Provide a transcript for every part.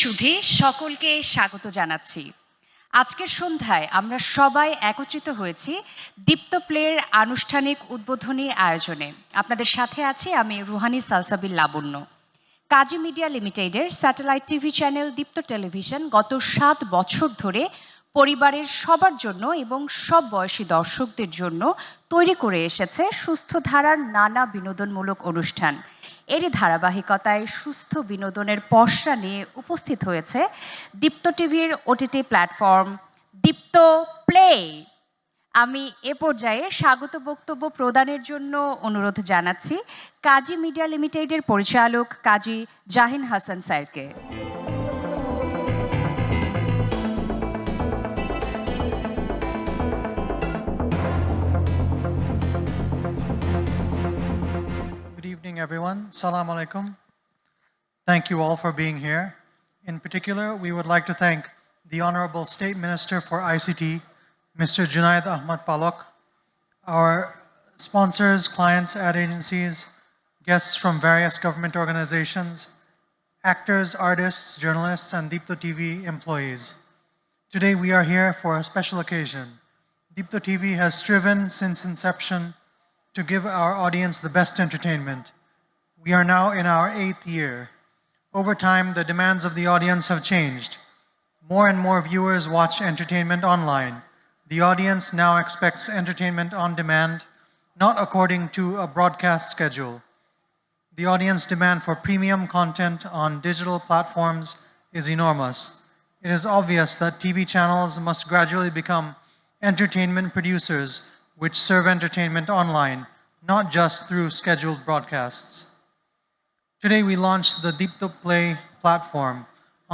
সুধী সকলকে স্বাগত জানাচ্ছি। আজকের সন্ধ্যায় আমরা সবাই একত্রিত হয়েছি দীপ্ত প্লের আনুষ্ঠানিক উদ্বোধনী আয়োজনে। আপনাদের সাথে আছি আমি রুহানি সালসাবিল লাবণ্য। কাজী মিডিয়া লিমিটেডের স্যাটেলাইট টিভি চ্যানেল দীপ্ত টেলিভিশন গত 7 বছর ধরে পরিবারের সবার জন্য এবং সব বয়সী দর্শকদের জন্য তৈরি করে এসেছে সুস্থ ধারার নানা বিনোদনমূলক অনুষ্ঠান। এরই ধারাবাহিকতায় সুস্থ বিনোদনের পসরা নিয়ে উপস্থিত হয়েছে দীপ্ত টিভির ওটিটি প্ল্যাটফর্ম দীপ্ত প্লে। আমি এ পর্যায়ে স্বাগত বক্তব্য প্রদানের জন্য অনুরোধ জানাচ্ছি কাজী মিডিয়া লিমিটেডের পরিচালক কাজী জাহিন হাসান স্যারকে। Good evening, everyone. Assalamu alaikum. Thank you all for being here. In particular, we would like to thank the Honorable State Minister for ICT, Mr. Junaid Ahmad Palok, our sponsors, clients, ad agencies, guests from various government organizations, actors, artists, journalists, and Deepto TV employees. Today we are here for a special occasion. Deepto TV has striven since inception to give our audience the best entertainment. We are now in our 8th year. Over time, the demands of the audience have changed. More and more viewers watch entertainment online. The audience now expects entertainment on demand, not according to a broadcast schedule. The audience demand for premium content on digital platforms is enormous. It is obvious that TV channels must gradually become entertainment producers which serve entertainment online, not just through scheduled broadcasts. Today we launched the Deepto Play platform.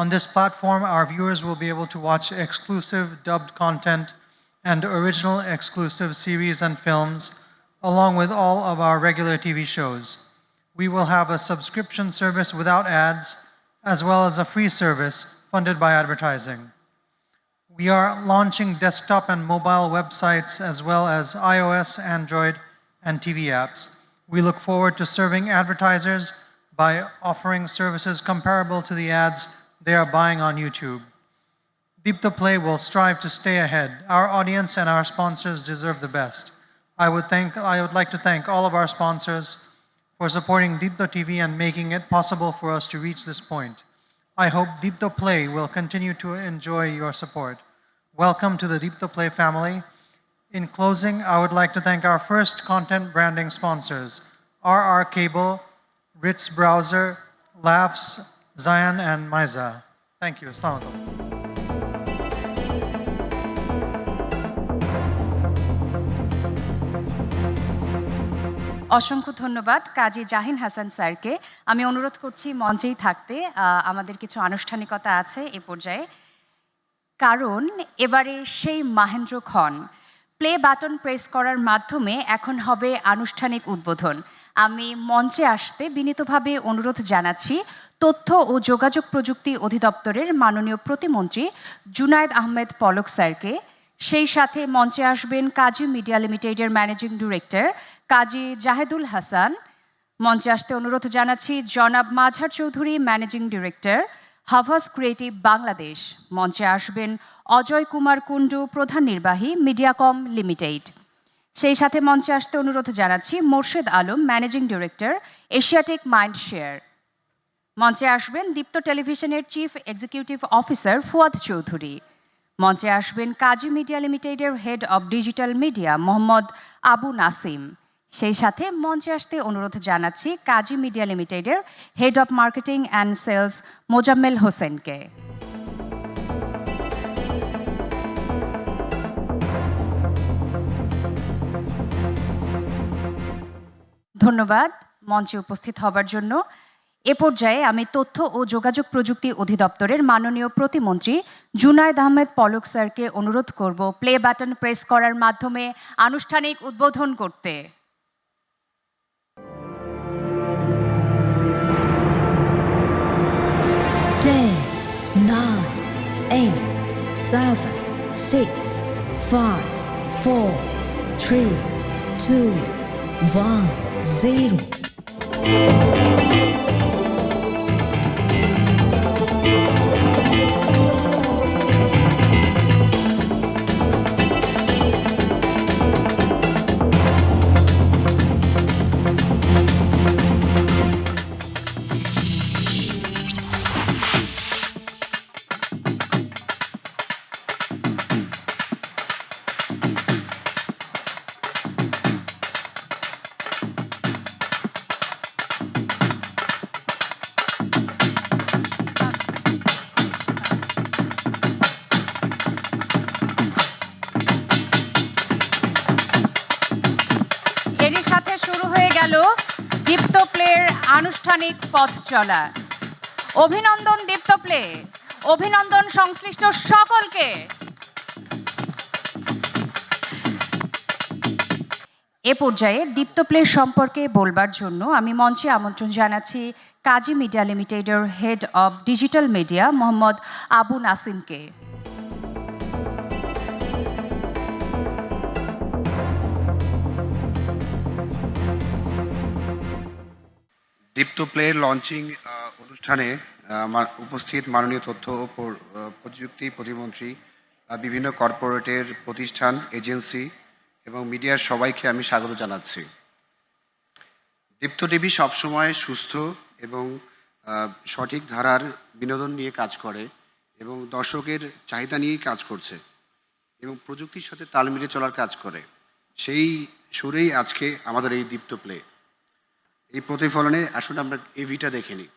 On this platform, our viewers will be able to watch exclusive dubbed content and original exclusive series and films, along with all of our regular TV shows. We will have a subscription service without ads, as well as a free service funded by advertising. We are launching desktop and mobile websites, as well as iOS, Android, and TV apps. We look forward to serving advertisers by offering services comparable to the ads they are buying on YouTube. Deepto Play will strive to stay ahead. Our audience and our sponsors deserve the best. I would like to thank all of our sponsors for supporting Deepto TV and making it possible for us to reach this point. I hope Deepto Play will continue to enjoy your support. Welcome to the Deepto Play family. In closing, I would like to thank our first content branding sponsors, RR Cable, Ritz Browser, Laughs, Zion, and Maiza. Thank you. Assalamu alaikum. অসংখ্য ধন্যবাদ কাজী জাহিন হাসান স্যারকে। আমি অনুরোধ করছি মঞ্চেই থাকতে। আমাদের কিছু আনুষ্ঠানিকতা আছে এ পর্যায়ে, কারণ এবারে সেই মাহেন্দ্রক্ষণ প্লে বাটন প্রেস করার মাধ্যমে এখন হবে আনুষ্ঠানিক উদ্বোধন। আমি মঞ্চে আসতে বিনীতভাবে অনুরোধ জানাচ্ছি তথ্য ও যোগাযোগ প্রযুক্তি অধিদপ্তরের মাননীয় প্রতিমন্ত্রী জুনায়েদ আহমেদ পলক স্যারকে। সেই সাথে মঞ্চে আসবেন কাজী মিডিয়া লিমিটেডের ম্যানেজিং ডিরেক্টর কাজী জাহেদুল হাসান। মঞ্চে আসতে অনুরোধ জানাচ্ছি জনাব Mazhar Chowdhury, managing director Havas creative Bangladesh. মঞ্চে আসবেন অজয় কুমার কুণ্ডু, প্রধান নির্বাহী মিডিয়াকম লিমিটেড। সেই সাথে মঞ্চে আসতে অনুরোধ জানাচ্ছি Morshed Alam, managing director Asiatic Mindshare. মঞ্চে আসবেন দীপ্ত টেলিভিশনের chief executive officer Fuad Chowdhury. মঞ্চে আসবেন কাজী মিডিয়া লিমিটেডের head of digital media Mohammad Abu Nasim. সেই সাথে মঞ্চে আসতে অনুরোধ জানাচ্ছি কাজী মিডিয়া লিমিটেডের head of marketing and sales Mozammel হোসেনকে। ধন্যবাদ মঞ্চে উপস্থিত হবার জন্য। এ পর্যায়ে আমি তথ্য ও যোগাযোগ প্রযুক্তি অধিদপ্তরের মাননীয় প্রতিমন্ত্রী জুনায়েদ আহমেদ পলক স্যারকে অনুরোধ করব প্লে বাটন প্রেস করার মাধ্যমে আনুষ্ঠানিক উদ্বোধন করতে। 9, 8, 7, 6, 5, 4, 3, 2, 1, 0. গেল দীপ্ত প্লের আনুষ্ঠানিক পথ চলা। অভিনন্দন দীপ্ত প্লে, অভিনন্দন সংশ্লিষ্ট সকলকে। এ পর্যায়ে দীপ্ত প্লে সম্পর্কে বলবার জন্য আমি মঞ্চে আমন্ত্রণ জানাচ্ছি কাজী মিডিয়া লিমিটেডের head of digital media Mohammad Abu নাসিমকে। দীপ্ত প্লের লঞ্চিং অনুষ্ঠানে উপস্থিত মাননীয় তথ্য ও প্রযুক্তি প্রতিমন্ত্রী, বিভিন্ন কর্পোরেটের প্রতিষ্ঠান, এজেন্সি এবং মিডিয়ার সবাইকে আমি স্বাগত জানাচ্ছি। দীপ্ত টিভি সবসময় সুস্থ এবং সঠিক ধারার বিনোদন নিয়ে কাজ করে এবং দর্শকের চাহিদা নিয়েই কাজ করছে এবং প্রযুক্তির সাথে তাল মিলিয়ে চলার কাজ করে। সেই সুরেই আজকে আমাদের এই দীপ্ত প্লে। এই প্রতিফলনে আসলে আমরা এভিটা দেখে নিই।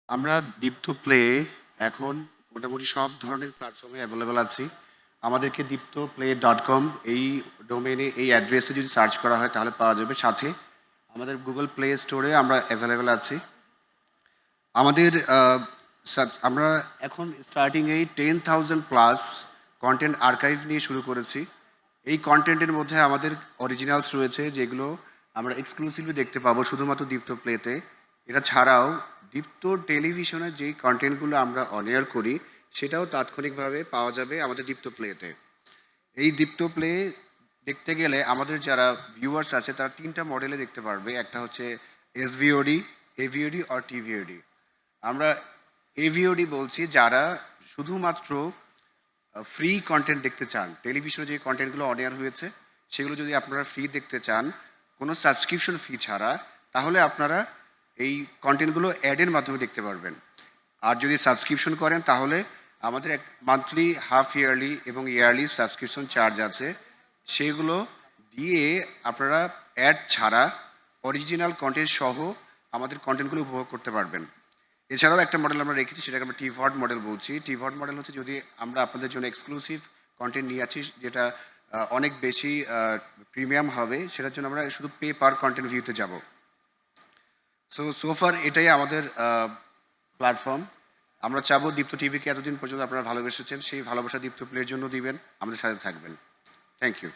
আমরা দীপ্ত প্লে এখন মোটামুটি সব ধরনের প্ল্যাটফর্মে অ্যাভেলেবেল আছি। আমাদেরকে diptoplay.com এই ডোমেনে, এই অ্যাড্রেসে যদি সার্চ করা হয় তাহলে পাওয়া যাবে। সাথে আমাদের গুগল প্লে স্টোরে আমরা অ্যাভেলেবেল আছি। আমাদের আমরা এখন স্টার্টিংয়েই 10,000+ কন্টেন্ট আর্কাইভ নিয়ে শুরু করেছি। এই কন্টেন্টের মধ্যে আমাদের অরিজিনালস রয়েছে, যেগুলো আমরা এক্সক্লুসিভলি দেখতে পাবো শুধুমাত্র দীপ্ত প্লেতে। এটা ছাড়াও দীপ্ত টেলিভিশনের যেই কন্টেন্টগুলো আমরা অন এয়ার করি সেটাও তাৎক্ষণিকভাবে পাওয়া যাবে আমাদের দীপ্ত প্লেতে। এই দীপ্ত প্লে দেখতে গেলে আমাদের যারা ভিউয়ার্স আছে তারা 3টা মডেলে দেখতে পারবে। একটা হচ্ছে SVOD, AVOD আর TVOD। আমরা AVOD বলছি যারা শুধুমাত্র ফ্রি কন্টেন্ট দেখতে চান। টেলিভিশনে যে কন্টেন্টগুলো অন এয়ার হয়েছে সেগুলো যদি আপনারা ফ্রি দেখতে চান কোনো সাবস্ক্রিপশন ফি ছাড়া, তাহলে আপনারা এই কন্টেন্টগুলো অ্যাডের মাধ্যমে দেখতে পারবেন। আর যদি সাবস্ক্রিপশন করেন তাহলে আমাদের এক মান্থলি, হাফ ইয়ারলি এবং ইয়ারলি সাবস্ক্রিপশন চার্জ আছে। সেগুলো দিয়ে আপনারা অ্যাড ছাড়া অরিজিনাল কন্টেন্ট সহ আমাদের কন্টেন্টগুলো উপভোগ করতে পারবেন। এছাড়াও একটা মডেল আমরা রেখেছি, সেটাকে আমরা টিভড মডেল বলছি। টিভড মডেল হচ্ছে যদি আমরা আপনাদের জন্য এক্সক্লুসিভ কন্টেন্ট নিয়ে আছি যেটা অনেক বেশি প্রিমিয়াম হবে, সেটার জন্য আমরা শুধু পে পার কন্টেন্ট ভিউতে যাব। সোফার এটাই আমাদের প্ল্যাটফর্ম। আমরা চাবো দীপ্ত টিভিকে এতদিন পর্যন্ত আপনারা ভালোবেসেছেন, সেই ভালোবাসা দীপ্ত প্লের জন্য দিবেন, আমাদের সাথে থাকবেন। Thank you.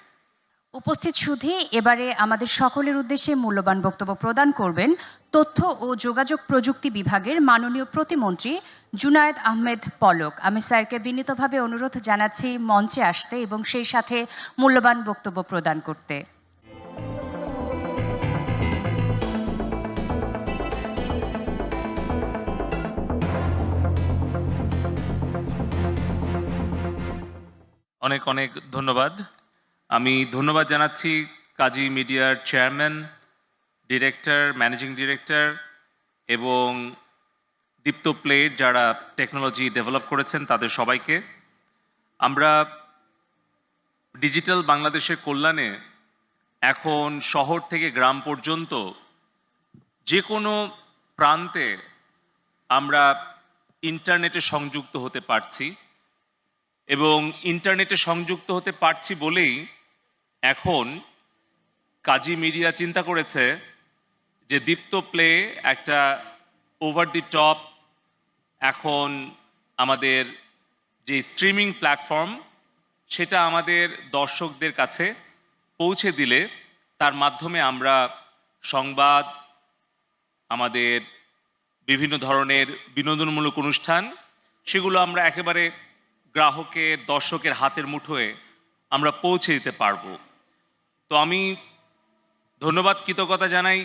উপস্থিত সুধী এবারে আমাদের সকলের উদ্দেশ্যে মূল্যবান বক্তব্য প্রদান করবেন তথ্য ও যোগাযোগ প্রযুক্তি বিভাগের মাননীয় প্রতিমন্ত্রী জুনায়েদ আহমেদ পলক। আমি স্যারকে বিনীতভাবে অনুরোধ জানাচ্ছি মঞ্চে আসতে এবং সেই সাথে মূল্যবান বক্তব্য প্রদান করতে। অনেক অনেক ধন্যবাদ। আমি ধন্যবাদ জানাচ্ছি কাজী মিডিয়ার চেয়ারম্যান, ডিরেক্টর, ম্যানেজিং ডিরেক্টর এবং দীপ্ত প্লে যারা টেকনোলজি ডেভেলপ করেছেন তাদের সবাইকে। আমরা ডিজিটাল বাংলাদেশের কল্যাণে এখন শহর থেকে গ্রাম পর্যন্ত যে কোনো প্রান্তে আমরা ইন্টারনেটে সংযুক্ত হতে পারছি, এবং ইন্টারনেটে সংযুক্ত হতে পারছি বলেই এখন কাজী মিডিয়া চিন্তা করেছে যে দীপ্ত প্লে একটা ওভার দি টপ এখন আমাদের যে স্ট্রিমিং প্ল্যাটফর্ম সেটা আমাদের দর্শকদের কাছে পৌঁছে দিলে তার মাধ্যমে আমরা সংবাদ, আমাদের বিভিন্ন ধরনের বিনোদনমূলক অনুষ্ঠান, সেগুলো আমরা একেবারে গ্রাহকের, দর্শকের হাতের মুঠোয় আমরা পৌঁছে দিতে পারবো। তো আমি ধন্যবাদ, কৃতজ্ঞতা জানাই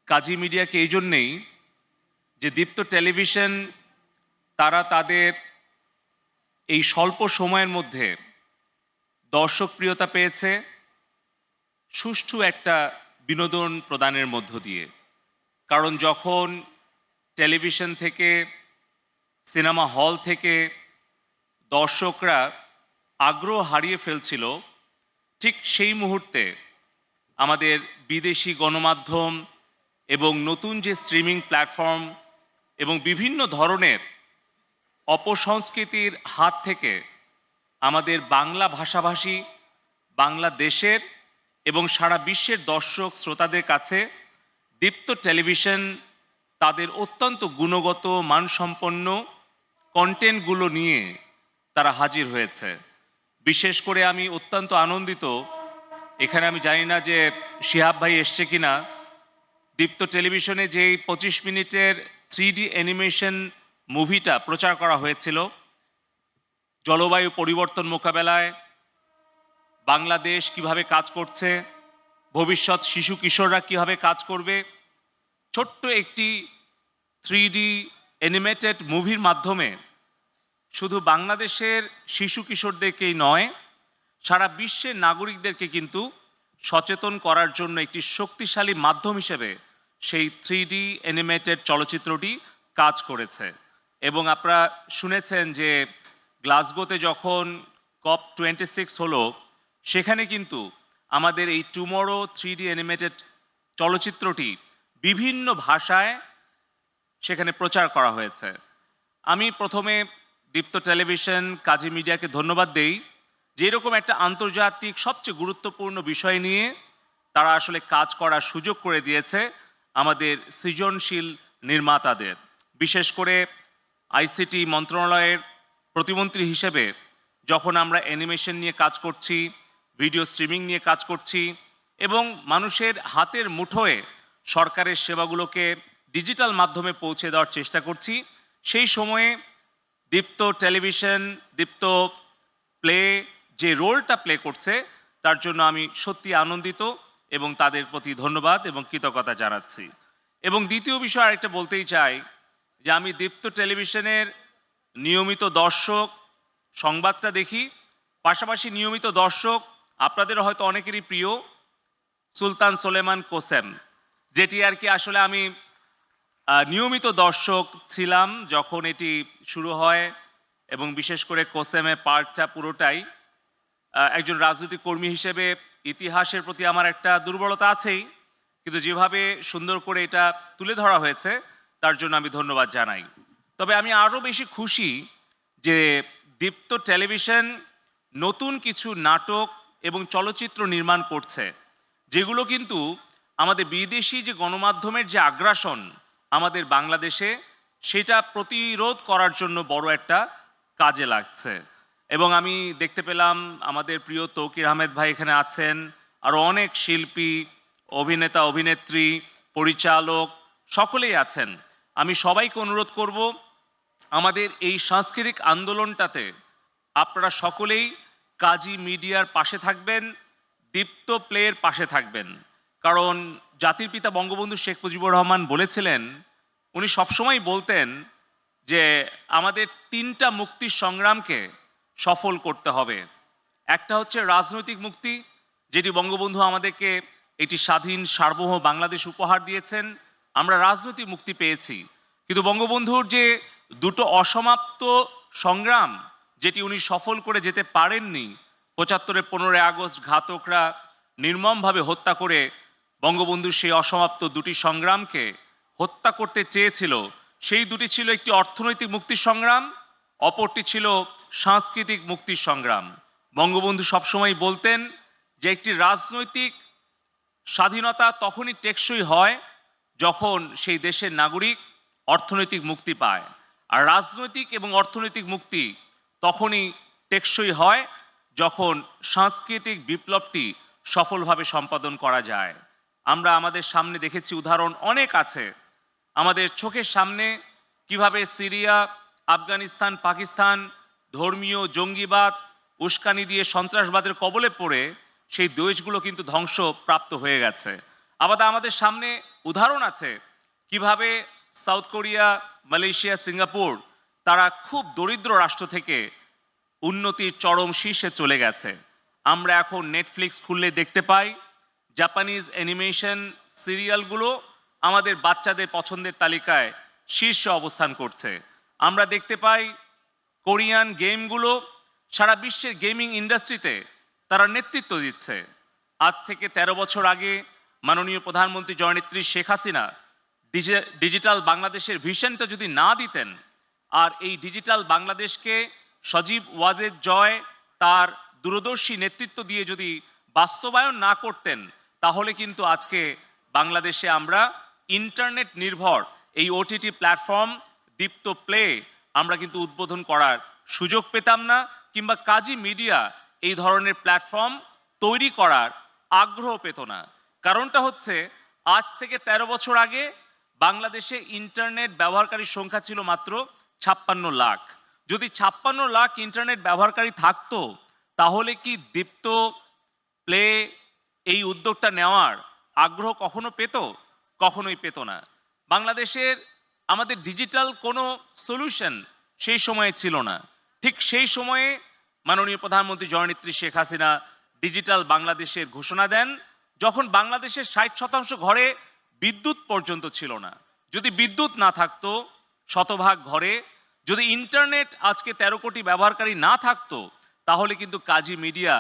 কাজী মিডিয়াকে এই জন্যেই যে দীপ্ত টেলিভিশন তারা তাদের এই স্বল্প সময়ের মধ্যে দর্শকপ্রিয়তা পেয়েছে সুষ্ঠু একটা বিনোদন প্রদানের মধ্য দিয়ে। কারণ যখন টেলিভিশন থেকে, সিনেমা হল থেকে দর্শকরা আগ্রহ হারিয়ে ফেলছিল, ঠিক সেই মুহূর্তে আমাদের বিদেশি গণমাধ্যম এবং নতুন যে স্ট্রিমিং প্ল্যাটফর্ম এবং বিভিন্ন ধরনের অপসংস্কৃতির হাত থেকে আমাদের বাংলা ভাষাভাষী, বাংলাদেশের এবং সারা বিশ্বের দর্শক শ্রোতাদের কাছে দীপ্ত টেলিভিশন তাদের অত্যন্ত গুণগত মানসম্পন্ন কন্টেন্টগুলো নিয়ে তারা হাজির হয়েছে। বিশেষ করে আমি অত্যন্ত আনন্দিত, এখানে আমি জানি না যে শিহাব ভাই এসছে কিনা, দীপ্ত টেলিভিশনে যেই 25 মিনিটের 3D অ্যানিমেশন মুভিটা প্রচার করা হয়েছিল জলবায়ু পরিবর্তন মোকাবেলায় বাংলাদেশ কিভাবে কাজ করছে, ভবিষ্যৎ শিশু কিশোররা কিভাবে কাজ করবে, ছোট্ট একটি 3D অ্যানিমেটেড মুভির মাধ্যমে শুধু বাংলাদেশের শিশু কিশোরদেরকেই নয়, সারা বিশ্বের নাগরিকদেরকে কিন্তু সচেতন করার জন্য একটি শক্তিশালী মাধ্যম হিসেবে সেই 3D অ্যানিমেটেড চলচ্চিত্রটি কাজ করেছে। এবং আপনারা শুনেছেন যে গ্লাসগোতে যখন COP26 হলো, সেখানে কিন্তু আমাদের এই টুমরো 3D অ্যানিমেটেড চলচ্চিত্রটি বিভিন্ন ভাষায় সেখানে প্রচার করা হয়েছে। আমি প্রথমে দীপ্ত টেলিভিশন, কাজী মিডিয়াকে ধন্যবাদ দেই যে এরকম একটা আন্তর্জাতিক সবচেয়ে গুরুত্বপূর্ণ বিষয় নিয়ে তারা আসলে কাজ করার সুযোগ করে দিয়েছে আমাদের সৃজনশীল নির্মাতাদের। বিশেষ করে আইসিটি মন্ত্রণালয়ের প্রতিমন্ত্রী হিসেবে যখন আমরা অ্যানিমেশন নিয়ে কাজ করছি, ভিডিও স্ট্রিমিং নিয়ে কাজ করছি এবং মানুষের হাতের মুঠোয় সরকারের সেবাগুলোকে ডিজিটাল মাধ্যমে পৌঁছে দেওয়ার চেষ্টা করছি, সেই সময়ে দীপ্ত টেলিভিশন, দীপ্ত প্লে যে রোলটা প্লে করছে তার জন্য আমি সত্যি আনন্দিত এবং তাদের প্রতি ধন্যবাদ এবং কৃতজ্ঞতা জানাচ্ছি। এবং দ্বিতীয় বিষয় আরেকটা বলতেই চাই যে আমি দীপ্ত টেলিভিশনের নিয়মিত দর্শক, সংবাদটা দেখি, পাশাপাশি নিয়মিত দর্শক আপনাদের হয়তো অনেকেরই প্রিয় সুলতান সোলেমান কোসেম, যেটি আর কি আসলে আমি নিয়মিত দর্শক ছিলাম যখন এটি শুরু হয়, এবং বিশেষ করে কোসেমের পার্টটা পুরোটাই একজন রাজনৈতিক কর্মী হিসেবে ইতিহাসের প্রতি আমার একটা দুর্বলতা আছেই, কিন্তু যেভাবে সুন্দর করে এটা তুলে ধরা হয়েছে তার জন্য আমি ধন্যবাদ জানাই। তবে আমি আরও বেশি খুশি যে দীপ্ত টেলিভিশন নতুন কিছু নাটক এবং চলচ্চিত্র নির্মাণ করছে, যেগুলো কিন্তু আমাদের বিদেশি যে গণমাধ্যমের যে আগ্রাসন আমাদের বাংলাদেশে, সেটা প্রতিরোধ করার জন্য বড় একটা কাজে লাগছে। এবং আমি দেখতে পেলাম আমাদের প্রিয় তৌকির আহমেদ ভাই এখানে আছেন, আরও অনেক শিল্পী, অভিনেতা, অভিনেত্রী, পরিচালক সকলেই আছেন। আমি সবাইকে অনুরোধ করব আমাদের এই সাংস্কৃতিক আন্দোলনটাতে আপনারা সকলেই কাজী মিডিয়ার পাশে থাকবেন, দীপ্ত প্লের পাশে থাকবেন। কারণ জাতির পিতা বঙ্গবন্ধু শেখ মুজিবুর রহমান বলেছিলেন, উনি সবসময় বলতেন যে আমাদের 3টা মুক্তির সংগ্রামকে সফল করতে হবে। একটা হচ্ছে রাজনৈতিক মুক্তি, যেটি বঙ্গবন্ধু আমাদেরকে একটি স্বাধীন সার্বভৌম বাংলাদেশ উপহার দিয়েছেন, আমরা রাজনৈতিক মুক্তি পেয়েছি। কিন্তু বঙ্গবন্ধুর যে দুটো অসমাপ্ত সংগ্রাম যেটি উনি সফল করে যেতে পারেননি, ৭৫ 15 আগস্ট ঘাতকরা নির্মমভাবে হত্যা করে বঙ্গবন্ধুর সেই অসমাপ্ত দুটি সংগ্রামকে হত্যা করতে চেয়েছিল। সেই দুটি ছিল একটি অর্থনৈতিক মুক্তির সংগ্রাম, অপরটি ছিল সাংস্কৃতিক মুক্তির সংগ্রাম। বঙ্গবন্ধু সবসময় বলতেন যে একটি রাজনৈতিক স্বাধীনতা তখনই টেকসই হয় যখন সেই দেশের নাগরিক অর্থনৈতিক মুক্তি পায়, আর রাজনৈতিক এবং অর্থনৈতিক মুক্তি তখনই টেকসই হয় যখন সাংস্কৃতিক বিপ্লবটি সফলভাবে সম্পাদন করা যায়। আমরা আমাদের সামনে দেখেছি উদাহরণ অনেক আছে, আমাদের চোখের সামনে কিভাবে সিরিয়া, আফগানিস্তান, পাকিস্তান ধর্মীয় জঙ্গিবাদ উস্কানি দিয়ে সন্ত্রাসবাদের কবলে পড়ে সেই দেশগুলো কিন্তু ধ্বংসপ্রাপ্ত হয়ে গেছে। আবার আমাদের সামনে উদাহরণ আছে কিভাবে সাউথ কোরিয়া, মালয়েশিয়া, সিঙ্গাপুর তারা খুব দরিদ্র রাষ্ট্র থেকে উন্নতির চরম শীর্ষে চলে গেছে। আমরা এখন নেটফ্লিক্স খুললে দেখতে পাই জাপানিজ অ্যানিমেশন সিরিয়ালগুলো আমাদের বাচ্চাদের পছন্দের তালিকায় শীর্ষে অবস্থান করছে। আমরা দেখতে পাই কোরিয়ান গেমগুলো সারা বিশ্বের গেমিং ইন্ডাস্ট্রিতে তারা নেতৃত্ব দিচ্ছে। আজ থেকে 13 বছর আগে মাননীয় প্রধানমন্ত্রী জননেত্রী শেখ হাসিনা ডিজিটাল বাংলাদেশের ভিশনটা যদি না দিতেন, আর এই ডিজিটাল বাংলাদেশকে সজীব ওয়াজেদ জয় তার দূরদর্শী নেতৃত্ব দিয়ে যদি বাস্তবায়ন না করতেন, তাহলে কিন্তু আজকে বাংলাদেশে আমরা ইন্টারনেট নির্ভর এই ওটিটি প্ল্যাটফর্ম দীপ্ত প্লে আমরা কিন্তু উদ্বোধন করার সুযোগ পেতাম না, কিংবা কাজী মিডিয়া এই ধরনের প্ল্যাটফর্ম তৈরি করার আগ্রহ পেত না। কারণটা হচ্ছে আজ থেকে 13 বছর আগে বাংলাদেশে ইন্টারনেট ব্যবহারকারীর সংখ্যা ছিল মাত্র 56 লাখ। যদি 56 লাখ ইন্টারনেট ব্যবহারকারী থাকতো, তাহলে কি দীপ্ত প্লে এই উদ্যোগটা নেওয়ার আগ্রহ কখনো পেত? কখনোই পেত না। বাংলাদেশের আমাদের ডিজিটাল কোনো সলিউশন সেই সময়ে ছিল না। ঠিক সেই সময়ে মাননীয় প্রধানমন্ত্রী জননেত্রী শেখ হাসিনা ডিজিটাল বাংলাদেশের ঘোষণা দেন, যখন বাংলাদেশের 60% ঘরে বিদ্যুৎ পর্যন্ত ছিল না। যদি বিদ্যুৎ না থাকতো শতভাগ ঘরে, যদি ইন্টারনেট আজকে 13 কোটি ব্যবহারকারী না থাকতো, তাহলে কিন্তু কাজী মিডিয়া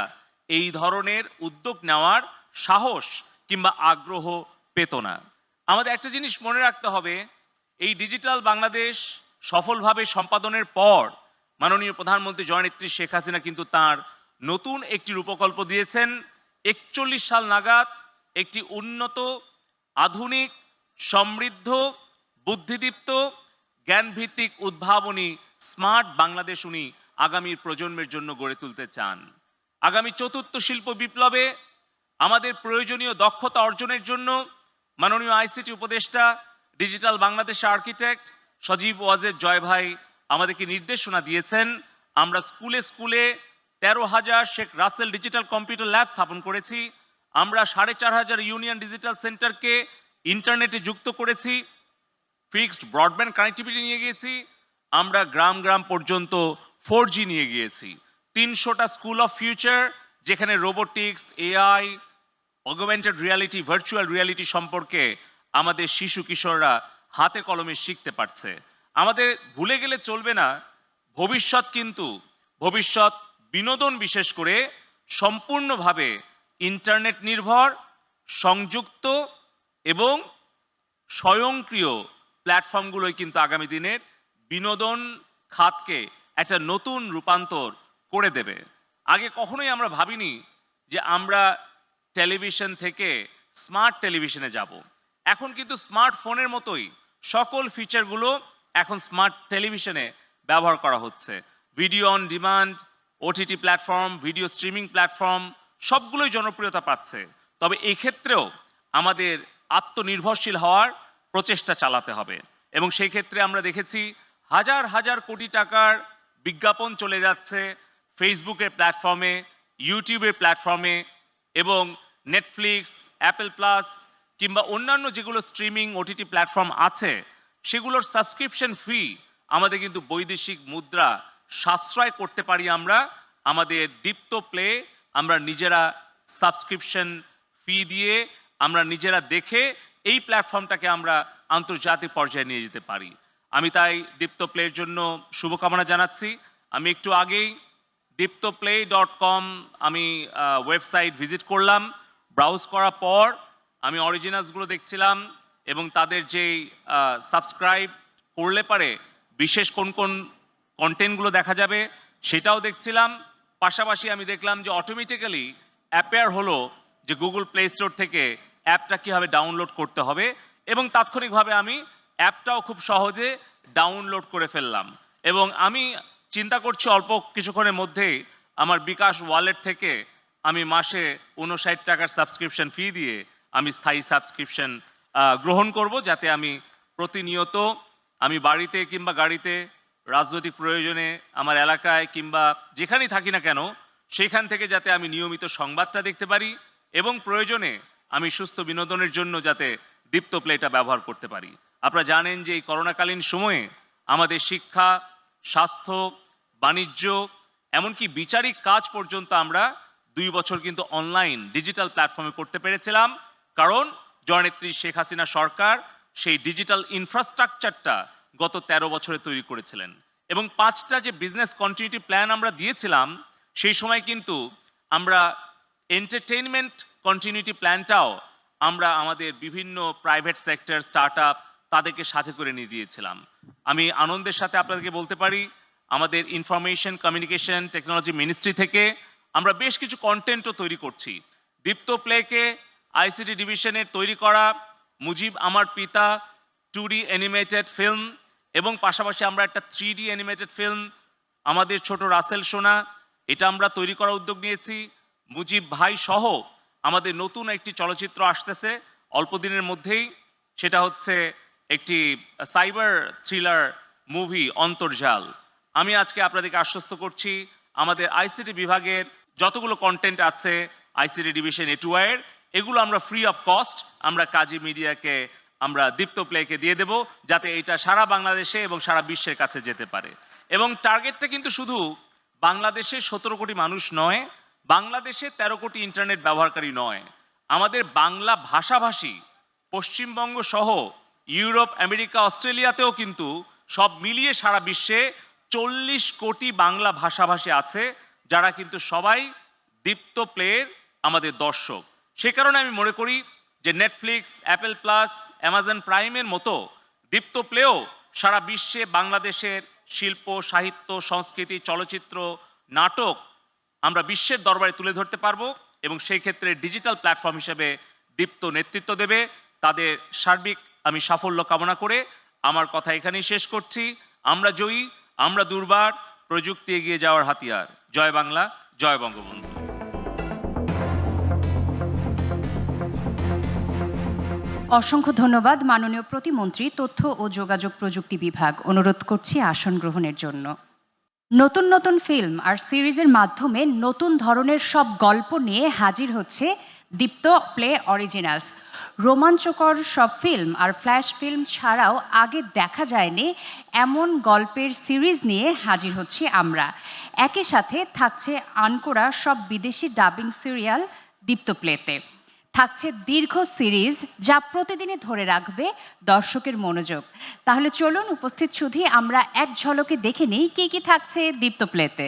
এই ধরনের উদ্যোগ নেওয়ার সাহস কিংবা আগ্রহ পেত না। আমাদের একটা জিনিস মনে রাখতে হবে, এই ডিজিটাল বাংলাদেশ সফলভাবে সম্পাদনের পর মাননীয় প্রধানমন্ত্রী জননেত্রী শেখ হাসিনা কিন্তু তার নতুন একটি রূপকল্প দিয়েছেন। 41 সাল নাগাদ একটি উন্নত, আধুনিক, সমৃদ্ধ, বুদ্ধিদীপ্ত, জ্ঞানভিত্তিক, উদ্ভাবনী স্মার্ট বাংলাদেশ উনি আগামীর প্রজন্মের জন্য গড়ে তুলতে চান। আগামী চতুর্থ শিল্প বিপ্লবে আমাদের প্রয়োজনীয় দক্ষতা অর্জনের জন্য মাননীয় আইসিটি উপদেষ্টা, ডিজিটাল বাংলাদেশের আর্কিটেক্ট সজীব ওয়াজেদ জয় ভাই আমাদেরকে নির্দেশনা দিয়েছেন। আমরা স্কুলে স্কুলে 13,000 Sheikh Russel digital computer lab স্থাপন করেছি। আমরা 4,500 ইউনিয়ন ডিজিটাল সেন্টারকে ইন্টারনেটে যুক্ত করেছি। ফিক্সড ব্রডব্যান্ড কানেক্টিভিটি নিয়ে গিয়েছি। আমরা গ্রাম গ্রাম পর্যন্ত 4G নিয়ে গিয়েছি। 300টা স্কুল অফ ফিউচার, যেখানে robotics, AI, augmented reality, virtual reality সম্পর্কে আমাদের শিশু কিশোররা হাতে কলমে শিখতে পারছে। আমাদের ভুলে গেলে চলবে না, ভবিষ্যৎ বিনোদন বিশেষ করে সম্পূর্ণভাবে ইন্টারনেট নির্ভর, সংযুক্ত এবং স্বয়ংক্রিয় প্ল্যাটফর্মগুলোই কিন্তু আগামী দিনের বিনোদন খাতকে একটা নতুন রূপান্তর করে দেবে। আগে কখনোই আমরা ভাবিনি যে আমরা টেলিভিশন থেকে স্মার্ট টেলিভিশনে যাব। এখন কিন্তু স্মার্টফোনের মতোই সকল ফিচারগুলো এখন স্মার্ট টেলিভিশনে ব্যবহার করা হচ্ছে। Video on demand, OTT platform, video streaming platform সবগুলোই জনপ্রিয়তা পাচ্ছে। তবে এক্ষেত্রেও আমাদের আত্মনির্ভরশীল হওয়ার প্রচেষ্টা চালাতে হবে, এবং সেই ক্ষেত্রে আমরা দেখেছি হাজার হাজার কোটি টাকার বিজ্ঞাপন চলে যাচ্ছে ফেসবুকের প্ল্যাটফর্মে, ইউটিউবের প্ল্যাটফর্মে, এবং নেটফ্লিক্স, অ্যাপেল প্লাস কিংবা অন্যান্য যেগুলো স্ট্রিমিং ওটিটি প্ল্যাটফর্ম আছে, সেগুলোর সাবস্ক্রিপশন ফি আমাদের কিন্তু বৈদেশিক মুদ্রা সাশ্রয় করতে পারি। আমরা আমাদের দীপ্ত প্লে আমরা নিজেরা সাবস্ক্রিপশন ফি দিয়ে আমরা নিজেরা দেখে এই প্ল্যাটফর্মটাকে আমরা আন্তর্জাতিক পর্যায়ে নিয়ে যেতে পারি। আমি তাই দীপ্ত প্লের জন্য শুভকামনা জানাচ্ছি। আমি একটু আগেই diptoplay.com আমি ওয়েবসাইট ভিজিট করলাম। ব্রাউজ করার পর আমি অরিজিনালসগুলো দেখছিলাম এবং তাদের যেই সাবস্ক্রাইব করলে পারে বিশেষ কোন কোন কন্টেন্টগুলো দেখা যাবে সেটাও দেখছিলাম। পাশাপাশি আমি দেখলাম যে অটোমেটিক্যালি অ্যাপেয়ার হলো যে গুগল প্লে স্টোর থেকে অ্যাপটা কীভাবে ডাউনলোড করতে হবে এবং তাৎক্ষণিকভাবে আমি অ্যাপটাও খুব সহজে ডাউনলোড করে ফেললাম। এবং আমি চিন্তা করছি অল্প কিছুক্ষণের মধ্যেই আমার বিকাশ ওয়ালেট থেকে আমি মাসে 59 টাকার সাবস্ক্রিপশন ফি দিয়ে আমি স্থায়ী সাবস্ক্রিপশন গ্রহণ করব, যাতে আমি প্রতিনিয়ত আমি বাড়িতে কিংবা গাড়িতে, রাজনৈতিক প্রয়োজনে, আমার এলাকায় কিংবা যেখানেই থাকি না কেন সেইখান থেকে যাতে আমি নিয়মিত সংবাদটা দেখতে পারি এবং প্রয়োজনে আমি সুস্থ বিনোদনের জন্য যাতে দীপ্ত প্লেটা ব্যবহার করতে পারি। আপনারা জানেন যে এই করোনাকালীন সময়ে আমাদের শিক্ষা, স্বাস্থ্য, বাণিজ্য, এমনকি বিচারিক কাজ পর্যন্ত আমরা 2 বছর কিন্তু অনলাইন ডিজিটাল প্ল্যাটফর্মে করতে পেরেছিলাম, কারণ জননেত্রী শেখ হাসিনা সরকার সেই ডিজিটাল ইনফ্রাস্ট্রাকচারটা গত 13 বছরে তৈরি করেছিলেন। এবং 5টা যে বিজনেস কন্টিনিউটি প্ল্যান আমরা দিয়েছিলাম সেই সময় কিন্তু আমরা এন্টারটেইনমেন্ট কন্টিনিউটি প্ল্যানটাও আমরা আমাদের বিভিন্ন প্রাইভেট সেক্টর, স্টার্টআপ তাদেরকে সাথে করে নিয়ে দিয়েছিলাম। আমি আনন্দের সাথে আপনাদেরকে বলতে পারি আমাদের ইনফরমেশন কমিউনিকেশন টেকনোলজি মিনিস্ট্রি থেকে আমরা বেশ কিছু কন্টেন্টও তৈরি করছি। দীপ্ত প্লেকে আইসিটি ডিভিশনের তৈরি করা মুজিব আমার পিতা 2D অ্যানিমেটেড ফিল্ম এবং পাশাপাশি আমরা একটা 3D অ্যানিমেটেড ফিল্ম আমাদের ছোট রাসেল সোনা, এটা আমরা তৈরি করার উদ্যোগ নিয়েছি। মুজিব ভাই সহ আমাদের নতুন একটি চলচ্চিত্র আসতেছে অল্প দিনের মধ্যেই, সেটা হচ্ছে একটি সাইবার থ্রিলার মুভি অন্তর্জাল। আমি আজকে আপনাদেরকে আশ্বস্ত করছি আমাদের আইসিটি বিভাগের যতগুলো কন্টেন্ট আছে আইসিটি ডিভিশন এটুয়ার, এগুলো আমরা ফ্রি অফ কস্ট আমরা কাজী মিডিয়াকে, আমরা দীপ্ত প্লেকে দিয়ে দেব, যাতে এটা সারা বাংলাদেশে এবং সারা বিশ্বের কাছে যেতে পারে। এবং টার্গেটটা কিন্তু শুধু বাংলাদেশের 17 কোটি মানুষ নয়, বাংলাদেশে 13 কোটি ইন্টারনেট ব্যবহারকারী নয়, আমাদের বাংলা ভাষাভাষী পশ্চিমবঙ্গ সহ ইউরোপ, আমেরিকা, অস্ট্রেলিয়াতেও কিন্তু সব মিলিয়ে সারা বিশ্বে 40 কোটি বাংলা ভাষাভাষী আছে, যারা কিন্তু সবাই দীপ্ত প্লের আমাদের দর্শক। সে কারণে আমি মনে করি যে নেটফ্লিক্স, অ্যাপেল প্লাস, অ্যামাজন প্রাইমের মতো দীপ্ত প্লেও সারা বিশ্বে বাংলাদেশের শিল্প, সাহিত্য, সংস্কৃতি, চলচ্চিত্র, নাটক আমরা বিশ্বের দরবারে তুলে ধরতে পারবো এবং সেই ক্ষেত্রে ডিজিটাল প্ল্যাটফর্ম হিসেবে দীপ্ত নেতৃত্ব দেবে। তাদের সার্বিক আমি সাফল্য কামনা করে আমার কথা এখানেই শেষ করছি। আমরা জয়ী, আমরা দুর্বার, প্রযুক্তি এগিয়ে যাওয়ার হাতিয়ার। জয় বাংলা, জয় বঙ্গবন্ধু। অসংখ্য ধন্যবাদ মাননীয় প্রতিমন্ত্রী, তথ্য ও যোগাযোগ প্রযুক্তি বিভাগ। অনুরোধ করছি আসন গ্রহণের জন্য। নতুন নতুন ফিল্ম আর সিরিজের মাধ্যমে নতুন ধরনের সব গল্প নিয়ে হাজির হচ্ছে দীপ্ত প্লে অরিজিনালস। রোমাঞ্চকর সব ফিল্ম আর ফ্ল্যাশ ফিল্ম ছাড়াও আগে দেখা যায়নি এমন গল্পের সিরিজ নিয়ে হাজির হচ্ছি আমরা। একই সাথে থাকছে আনকোরা সব বিদেশি ডাবিং সিরিয়াল দীপ্ত প্লেতে। থাকছে দীর্ঘ সিরিজ যা প্রতিদিনই ধরে রাখবে দর্শকের মনোযোগ। তাহলে চলুন উপস্থিত সুধী আমরা এক ঝলকে দেখে নিই কি কি থাকছে দীপ্ত প্লেতে।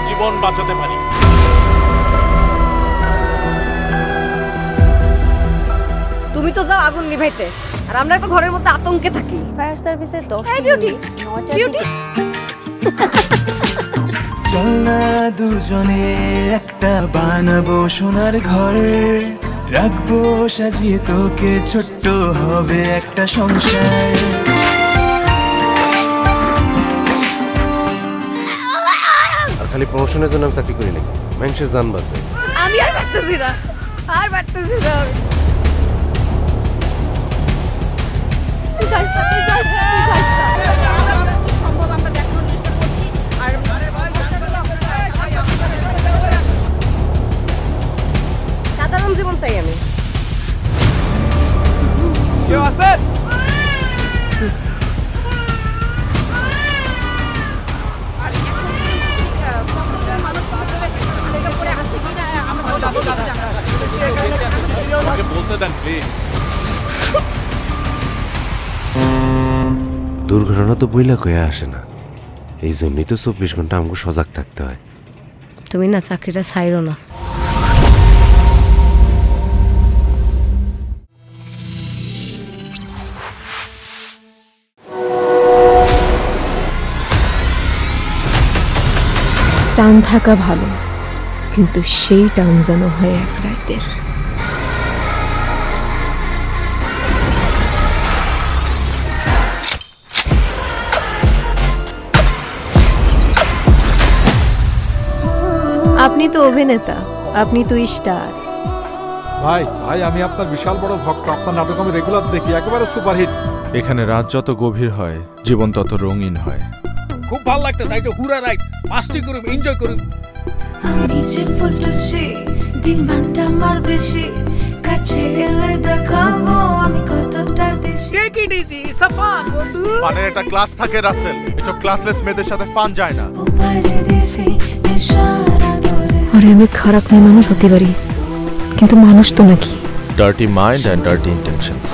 জীবন বাঁচাতে পারি। তুমি তো যাও আগুন নিভাইতে, আর আমরা তো ঘরের মধ্যে আতঙ্কে থাকি। ফায়ার সার্ভিসের 10 বিউটি বিউটি চল না দুজনে একটা বানাবো সোনার ঘর, রাখবো সাজিয়ে তোকে, ছোট্ট হবে একটা সংসার। খালি প্রমোশনের জন্য আমি চাকরি করি নাকি? মানুষের জান বাঁচে। আমি আর পারতেছি না, আর পারতেছি না। যাইস না, তুই যাইস না, তুই যাইস না। সম্ভব আমরা দেখানোর চেষ্টা করছি আর সাধারণ জীবন চাই আমি। কেউ আছেন? বলতে দেন প্লিজ। দুর্ঘটনা তো বইলা কয়ে আসে না, এই জন্যই তো 24 ঘন্টা আমাকে সজাগ থাকতে হয়। তুমি না চাকরিটা ছাইরো না। টান থাকা ভালো, কিন্তু সেই টান যেন হয় এক রাতের। আপনি তো অভিনেতা, আপনি তো স্টার। ভাই ভাই আমি আপনার বিশাল বড় ভক্ত, আপনার নাটক আমি রেগুলার দেখি, একেবারে সুপারহিট। এখানে রাত যত গভীর হয়, জীবন তত রঙিন হয়। খুব ভালো লাগতেছে, এই যে হুরা রাইট, মাস্তি করুম, এনজয় করুম। আমি যে ফুলটুসি ডিমান্ড আমার বেশি, কাছে এলে দেখাবো আমি কতটা দেশি। Take it easy, it's a fun বন্ধু। ফানের একটা ক্লাস থাকে রাসেল, এসব ক্লাসলেস মেয়েদের সাথে ফান যায় না। ওপারে দেশে নেশারা ধরে আরে আমি খারাপ মেয়ে মানুষ হতে পারি, কিন্তু মানুষ তো নাকি। Dirty mind and dirty intentions.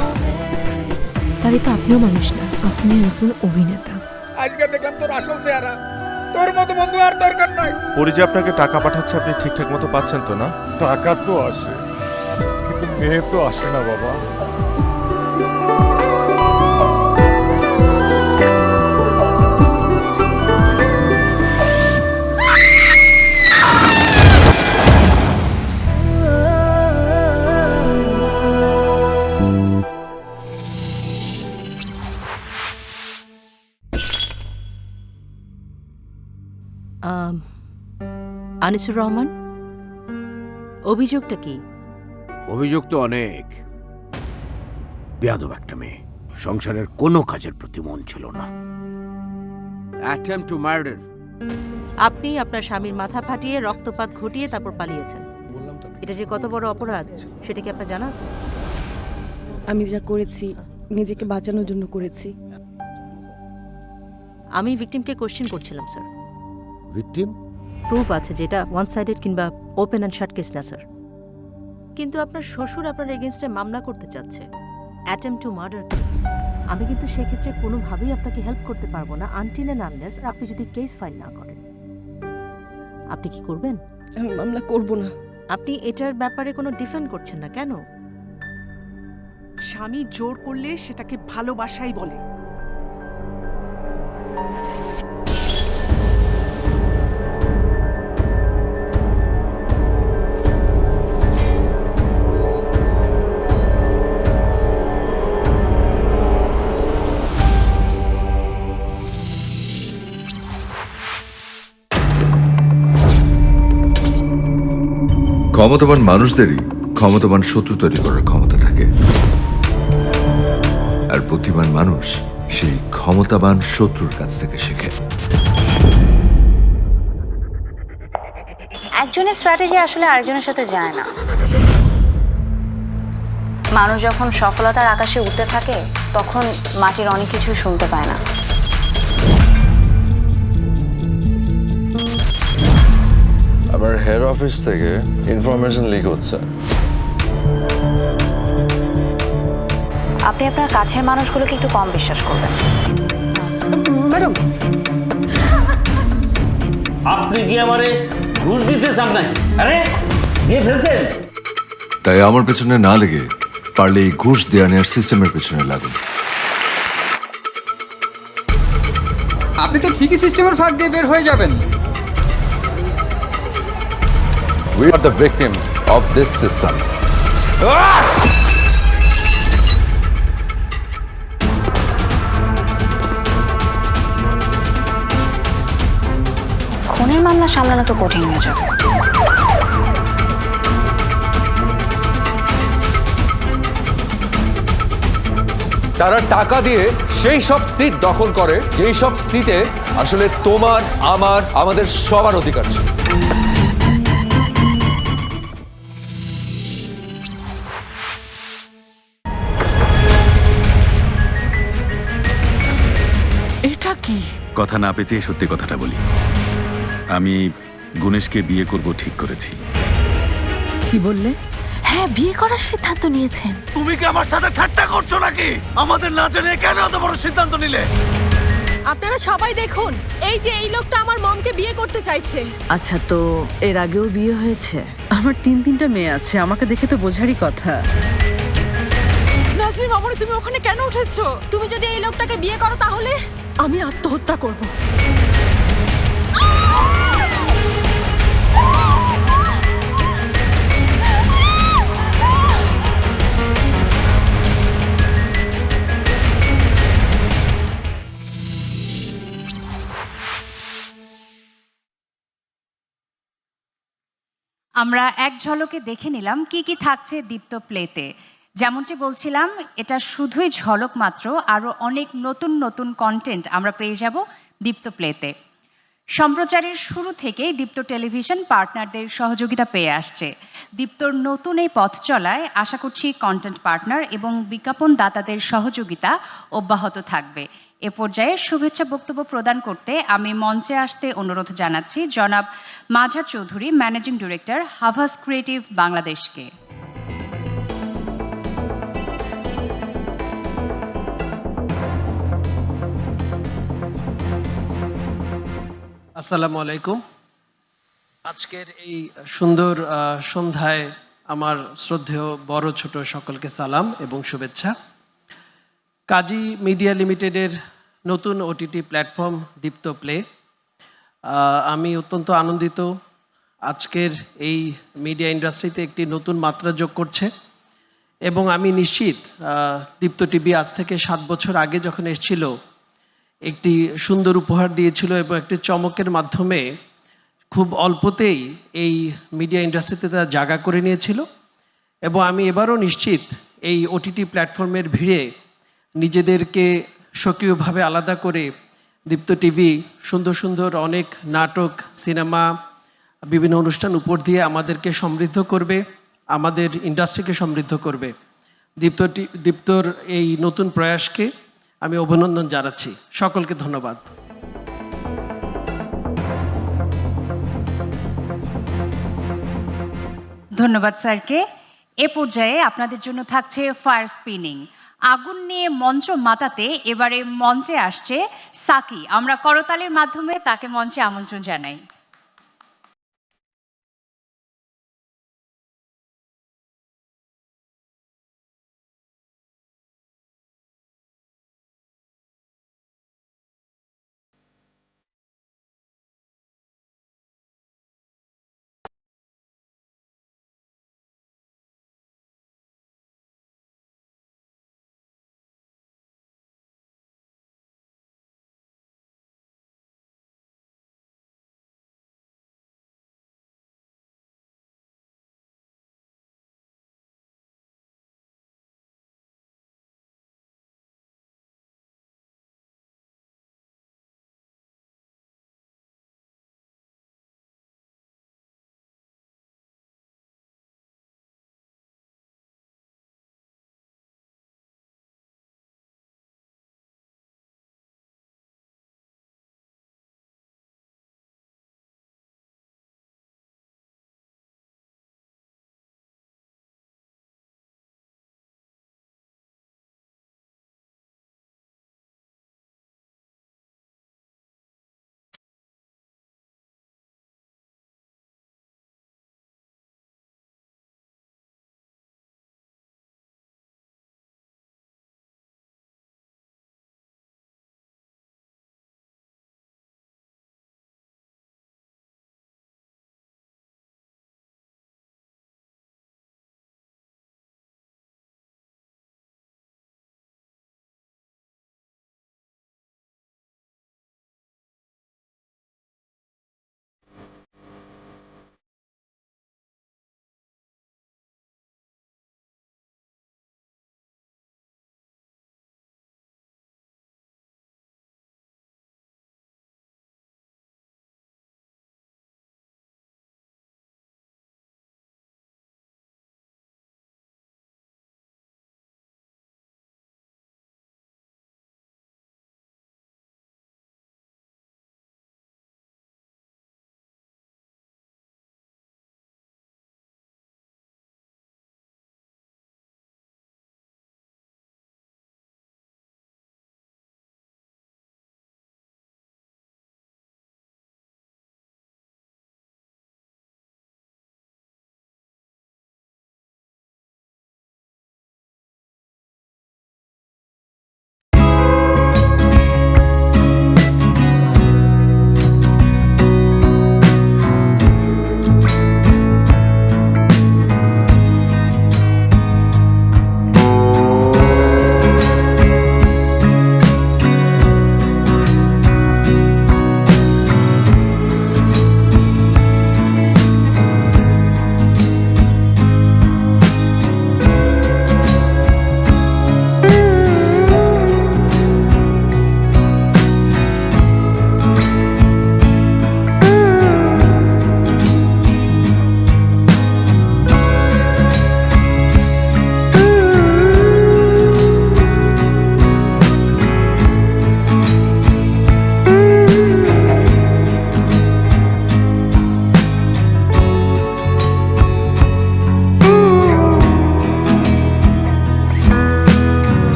তাই তো আপনিও মানুষ না, আপনি একজন অভিনেতা। আজকে দেখলাম তোর আসল চেহারা, তোর মতো বন্ধু আর দরকার নাই। পরি যে আপনাকে টাকা পাঠাচ্ছে, আপনি ঠিকঠাক মতো পাচ্ছেন তো না? টাকা তো আসে, কিন্তু মেয়ে তো আসে না বাবা। আনিসুর রহমান, অভিযোগটা কি? অভিযোগ তো অনেক। বেয়াদব একটা মেয়ে, সংসারের কোনো কাজের প্রতি মন ছিল না। Attempt to murder. আপনি আপনার স্বামীর মাথা ফাটিয়ে রক্তপাত ঘটিয়ে তারপর পালিয়েছেন। এটা যে কত বড় অপরাধ সেটা কি আপনার জানা আছে? আমি যা করেছি নিজেকে বাঁচানোর জন্য করেছি। আমি ভিকটিমকে কোশ্চেন করছিলাম স্যার। ভিকটিম? প্রুফ আছে যেটা ওয়ান সাইডেড কিংবা ওপেন অ্যান্ড শাট কেস না স্যার। কিন্তু আপনার শ্বশুর আপনার এগেইনস্টে মামলা করতে চাচ্ছে, অ্যাটেম্পট টু মার্ডার কেস। আমি কিন্তু সেক্ষেত্রে কোনোভাবেই আপনাকে হেল্প করতে পারবো না আনটিল অ্যান্ড আনলেস আপনি যদি কেস ফাইল না করেন। আপনি কি করবেন? আমি মামলা করব না। আপনি এটার ব্যাপারে কোনো ডিফেন্ড করছেন না কেন? স্বামী জোর করলে সেটাকে ভালোবাসাই বলে। ক্ষমতাবান মানুষদেরই ক্ষমতাবান শত্রু তৈরি করার ক্ষমতা থাকে, আর বুদ্ধিমান মানুষ সেই ক্ষমতাবান শত্রুর কাছ থেকে শেখে। একজনের স্ট্র্যাটেজি আসলে আরেকজনের সাথে যায় না। মানুষ যখন সফলতার আকাশে উঠতে থাকে তখন মাটির অনেক কিছু শুনতে পায় না। আবার হেড অফিস থেকে ইনফরমেশন লিক হচ্ছে। আপনি আপনার কাছের মানুষগুলোকে একটু কম বিশ্বাস করবেন। ম্যাডাম, আপনি কি আমারে ঘুষ দিতে চান নাকি? আরে দিয়ে ফেলছেন। তাই আমার পেছনে না লেগে পারলে এই ঘুষ দেওয়া নেওয়ার সিস্টেমের পেছনে লাগুন। আপনি তো ঠিকই সিস্টেমের ফাঁক দিয়ে বের হয়ে যাবেন। We are the victims of this system. খুনের মামলা সামলানো তো কঠিন হয়ে যাবে। যারা টাকা দিয়ে সেই সব সিট দখল করে যেই সব সিটে আসলে তোমার আমার আমাদের সবার অধিকার ছিল। এটা কি? কথা না পেঁচিয়ে সত্যি কথাটা বলি, আমি গুণেশকে বিয়ে করব ঠিক করেছি। কি বললে? হ্যাঁ, বিয়ে করার সিদ্ধান্ত নিয়েছেন। তুমি কি আমার সাথে ঠাট্টা করছো নাকি? আমাদের না জেনে কেন এত বড় সিদ্ধান্ত নিলে? আপনারা সবাই দেখুন, এই যে এই লোকটা আমার মমকে বিয়ে করতে চাইছে। আচ্ছা, তো এর আগেও বিয়ে হয়েছে? আমার তিনটা মেয়ে আছে, আমাকে দেখে তো বোঝারই কথা। নাজরিন মামনি, তুমি ওখানে কেন উঠেছো? তুমি যদি এই লোকটাকে বিয়ে করো তাহলে আমি আত্মহত্যা করব। আমরা এক ঝলকে দেখে নিলাম কি কি থাকছে দীপ্ত প্লেতে। যেমনটি বলছিলাম, এটা শুধুই ঝলক মাত্র, আরও অনেক নতুন নতুন কন্টেন্ট আমরা পেয়ে যাব দীপ্ত প্লেতে। সম্প্রচারের শুরু থেকেই দীপ্ত টেলিভিশন পার্টনারদের সহযোগিতা পেয়ে আসছে। দীপ্তর নতুন এই পথ চলায় আশা করছি কন্টেন্ট পার্টনার এবং বিজ্ঞাপন দাতাদের সহযোগিতা অব্যাহত থাকবে। এ পর্যায়ে শুভেচ্ছা বক্তব্য প্রদান করতে আমি মঞ্চে আসতে অনুরোধ জানাচ্ছি জনাব Mazhar Chowdhury, managing director, Havas creative বাংলাদেশকে। আসসালামু আলাইকুম। আজকের এই সুন্দর সন্ধ্যায় আমার শ্রদ্ধেয় বড় ছোট সকলকে সালাম এবং শুভেচ্ছা। কাজী মিডিয়া লিমিটেডের নতুন ওটিটি প্ল্যাটফর্ম দীপ্ত প্লে, আমি অত্যন্ত আনন্দিত। আজকের এই মিডিয়া ইন্ডাস্ট্রিতে একটি নতুন মাত্রা যোগ করছে এবং আমি নিশ্চিত দীপ্ত টিভি আজ থেকে 7 বছর আগে যখন এসেছিল একটি সুন্দর উপহার দিয়েছিল এবং একটি চমকের মাধ্যমে খুব অল্পতেই এই মিডিয়া ইন্ডাস্ট্রিতে তারা জায়গা করে নিয়েছিল এবং আমি এবারও নিশ্চিত এই ওটিটি প্ল্যাটফর্মের ভিড়ে নিজেদেরকে স্বকীয়ভাবে আলাদা করে দীপ্ত টিভি সুন্দর সুন্দর অনেক নাটক, সিনেমা, বিভিন্ন অনুষ্ঠান উপর দিয়ে আমাদেরকে সমৃদ্ধ করবে, আমাদের ইন্ডাস্ট্রিকে সমৃদ্ধ করবে। দীপ্তর এই নতুন প্রয়াসকে আমি অভিনন্দন জানাচ্ছি। সকলকে ধন্যবাদ। ধন্যবাদ স্যারকে। এ পর্যায়ে আপনাদের জন্য থাকছে ফায়ার স্পিনিং। আগুন নিয়ে মঞ্চ মাতাতে এবারে মঞ্চে আসছে সাকি। আমরা করতালির মাধ্যমে তাকে মঞ্চে আমন্ত্রণ জানাই।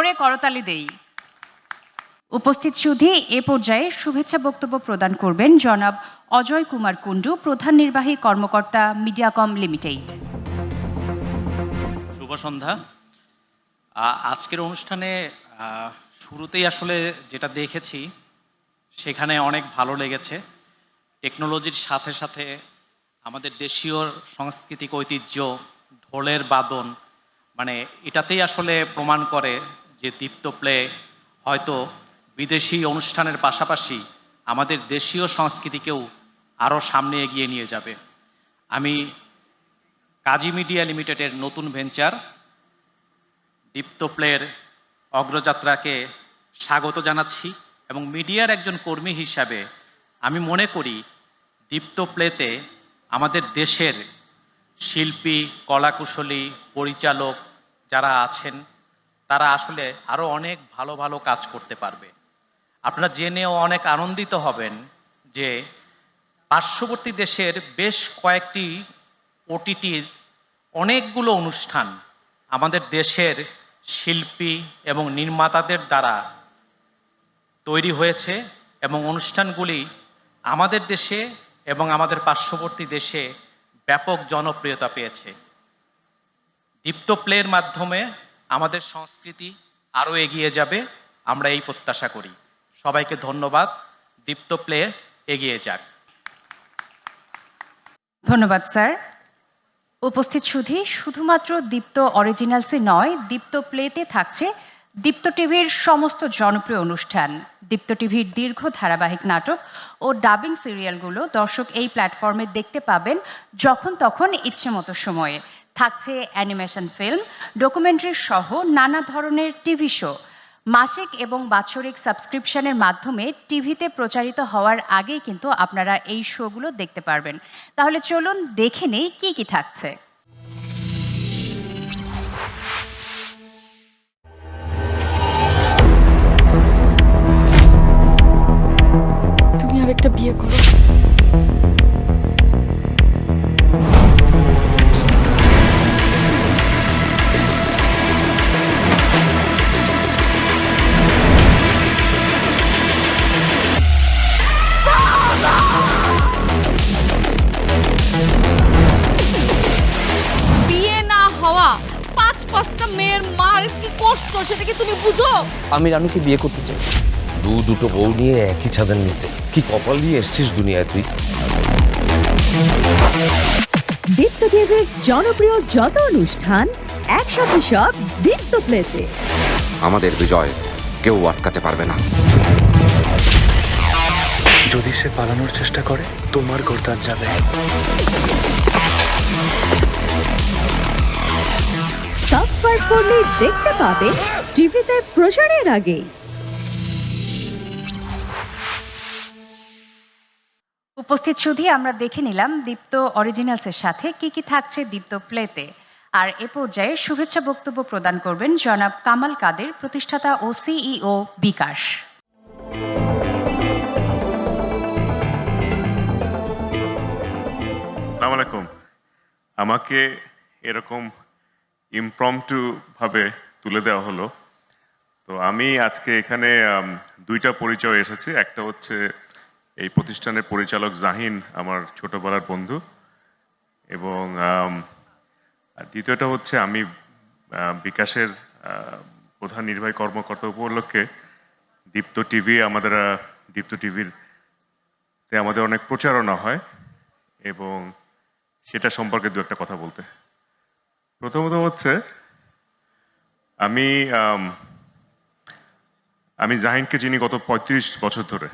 জোরে করতালি দেই। উপস্থিত সুধী এ পর্যায়ে শুভেচ্ছা বক্তব্য প্রদান করবেন জনাব অজয় কুমার কুণ্ডু, প্রধান নির্বাহী কর্মকর্তা মিডিয়াকম লিমিটেড। শুভ সন্ধ্যা। আজকের অনুষ্ঠানে শুরুতেই আসলে যেটা দেখেছি সেখানে অনেক ভালো লেগেছে। টেকনোলজির সাথে সাথে আমাদের দেশীয় সাংস্কৃতিক ঐতিহ্য, ঢোলের বাদন, মানে এটাতেই আসলে প্রমাণ করে যে দীপ্ত প্লে হয়তো বিদেশি অনুষ্ঠানের পাশাপাশি আমাদের দেশীয় সংস্কৃতিকেও আরও সামনে এগিয়ে নিয়ে যাবে। আমি কাজী মিডিয়া লিমিটেডের নতুন ভেঞ্চার দীপ্ত প্লের অগ্রযাত্রাকে স্বাগত জানাচ্ছি এবং মিডিয়ার একজন কর্মী হিসাবে আমি মনে করি দীপ্ত প্লেতে আমাদের দেশের শিল্পী, কলাকুশলী, পরিচালক যারা আছেন তারা আসলে আরও অনেক ভালো ভালো কাজ করতে পারবে। আপনারা জেনেও অনেক আনন্দিত হবেন যে পার্শ্ববর্তী দেশের বেশ কয়েকটি ওটিটির অনেকগুলো অনুষ্ঠান আমাদের দেশের শিল্পী এবং নির্মাতাদের দ্বারা তৈরি হয়েছে এবং অনুষ্ঠানগুলি আমাদের দেশে এবং আমাদের পার্শ্ববর্তী দেশে ব্যাপক জনপ্রিয়তা পেয়েছে। দীপ্ত প্লের মাধ্যমে আমাদের সংস্কৃতি আরও এগিয়ে যাবে, আমরা এই প্রত্যাশা করি। সবাইকে ধন্যবাদ। দীপ্ত প্লে এগিয়ে যাক। ধন্যবাদ স্যার। উপস্থিত সুধী, শুধুমাত্র দীপ্ত অরিজিনালসে নয়, দীপ্ত প্লেতে থাকছে দীপ্ত টিভির সমস্ত জনপ্রিয় অনুষ্ঠান। দীপ্ত টিভির দীর্ঘ ধারাবাহিক নাটক ও ডাবিং সিরিয়ালগুলো দর্শক এই প্ল্যাটফর্মে দেখতে পাবেন যখন তখন ইচ্ছে মতো সময়ে। থাকছে অ্যানিমেশন ফিল্ম, ডকুমেন্টারি সহ নানা ধরনের টিভি শো। মাসিক এবং বাৎসরিক সাবস্ক্রিপশনের মাধ্যমে টিভিতে প্রচারিত হওয়ার আগেই কিন্তু আপনারা এই শোগুলো দেখতে পারবেন। তাহলে চলুন দেখে নেই কি কি থাকছে। তুমি আরেকটা বিয়ে করো। বিয়ে না হওয়া 5-5টা মেয়ের মার কি কষ্ট সেটা কি তুমি বুঝো? আমি রানুকে বিয়ে করতে চাই। দুটো বউ নিয়ে একই ছাদের নিচে, কি কপাল দিয়ে এসছিস দুনিয়ায় তুই। দীপ্ত টিভির জনপ্রিয় যত অনুষ্ঠান একসাথে সব দীপ্ত প্লেতে। আমাদের বিজয় কেউ আটকাতে পারবে না। যদি সে পালানোর চেষ্টা করে তোমার গর্দান যাবে। সাবস্ক্রাইব করলে দেখতে পাবে টিভিতে প্রচারের আগে। উপস্থিত সুধী, আমরা দেখে নিলাম দীপ্ত অরিজিনালসের সাথে কি কি থাকছে দীপ্ত প্লেতে। আর এ পর্যায়ে শুভেচ্ছা বক্তব্য প্রদান করবেন জনাব কামাল কাদের, প্রতিষ্ঠাতা ও সিইও বিকাশ। আসসালামু আলাইকুম। আমাকে এরকম ইমপ্রম্পটু ভাবে তুলে দেওয়া হলো। তো আমি আজকে এখানে দুইটা পরিচয় এসেছি। একটা হচ্ছে এই প্রতিষ্ঠানের পরিচালক জাহিন, আমার ছোটবেলার বন্ধু, এবং দ্বিতীয়টা হচ্ছে আমি বিকাশের প্রধান নির্বাহী কর্মকর্তা উপলক্ষে দীপ্ত টিভি দীপ্ত টিভিতে আমাদের অনেক প্রচারণা হয় এবং সেটা সম্পর্কে দু একটা কথা বলতে। প্রথমত হচ্ছে আমি জাহিনকে চিনি গত 35 বছর ধরে।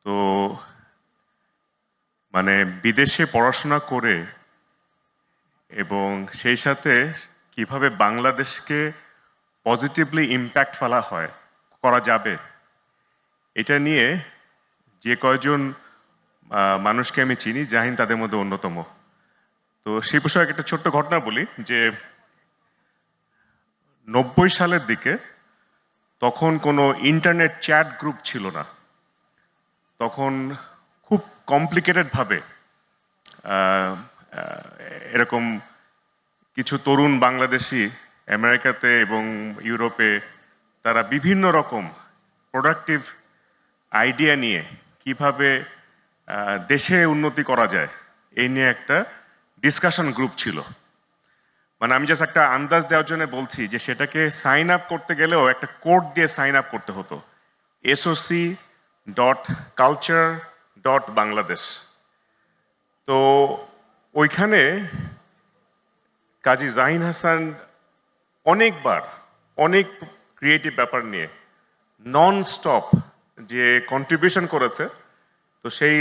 তো মানে বিদেশে পড়াশোনা করে এবং সেই সাথে কিভাবে বাংলাদেশকে পজিটিভলি ইম্প্যাক্ট করা যাবে এটা নিয়ে যে কয়জন মানুষকে আমি চিনি, জাহিন তাদের মধ্যে অন্যতম। তো সেই বিষয়ে একটা ছোট্ট ঘটনা বলি যে 90 সালের দিকে তখন কোনো ইন্টারনেট চ্যাট গ্রুপ ছিল না। তখন খুব কমপ্লিকেটেডভাবে এরকম কিছু তরুণ বাংলাদেশি আমেরিকাতে এবং ইউরোপে তারা বিভিন্ন রকম প্রোডাক্টিভ আইডিয়া নিয়ে কিভাবে দেশে উন্নতি করা যায় এই নিয়ে একটা ডিসকাশন গ্রুপ ছিল। মানে আমি জাস্ট একটা আন্দাজ দেওয়ার জন্য বলছি যে সেটাকে সাইন আপ করতে গেলেও একটা কোড দিয়ে সাইন আপ করতে হতো, soc.culture.bangladesh। তো ওইখানে কাজী জাহিন হাসান অনেকবার অনেক ক্রিয়েটিভ ব্যাপার নিয়ে নন স্টপ যে কন্ট্রিবিউশন করেছে, তো সেই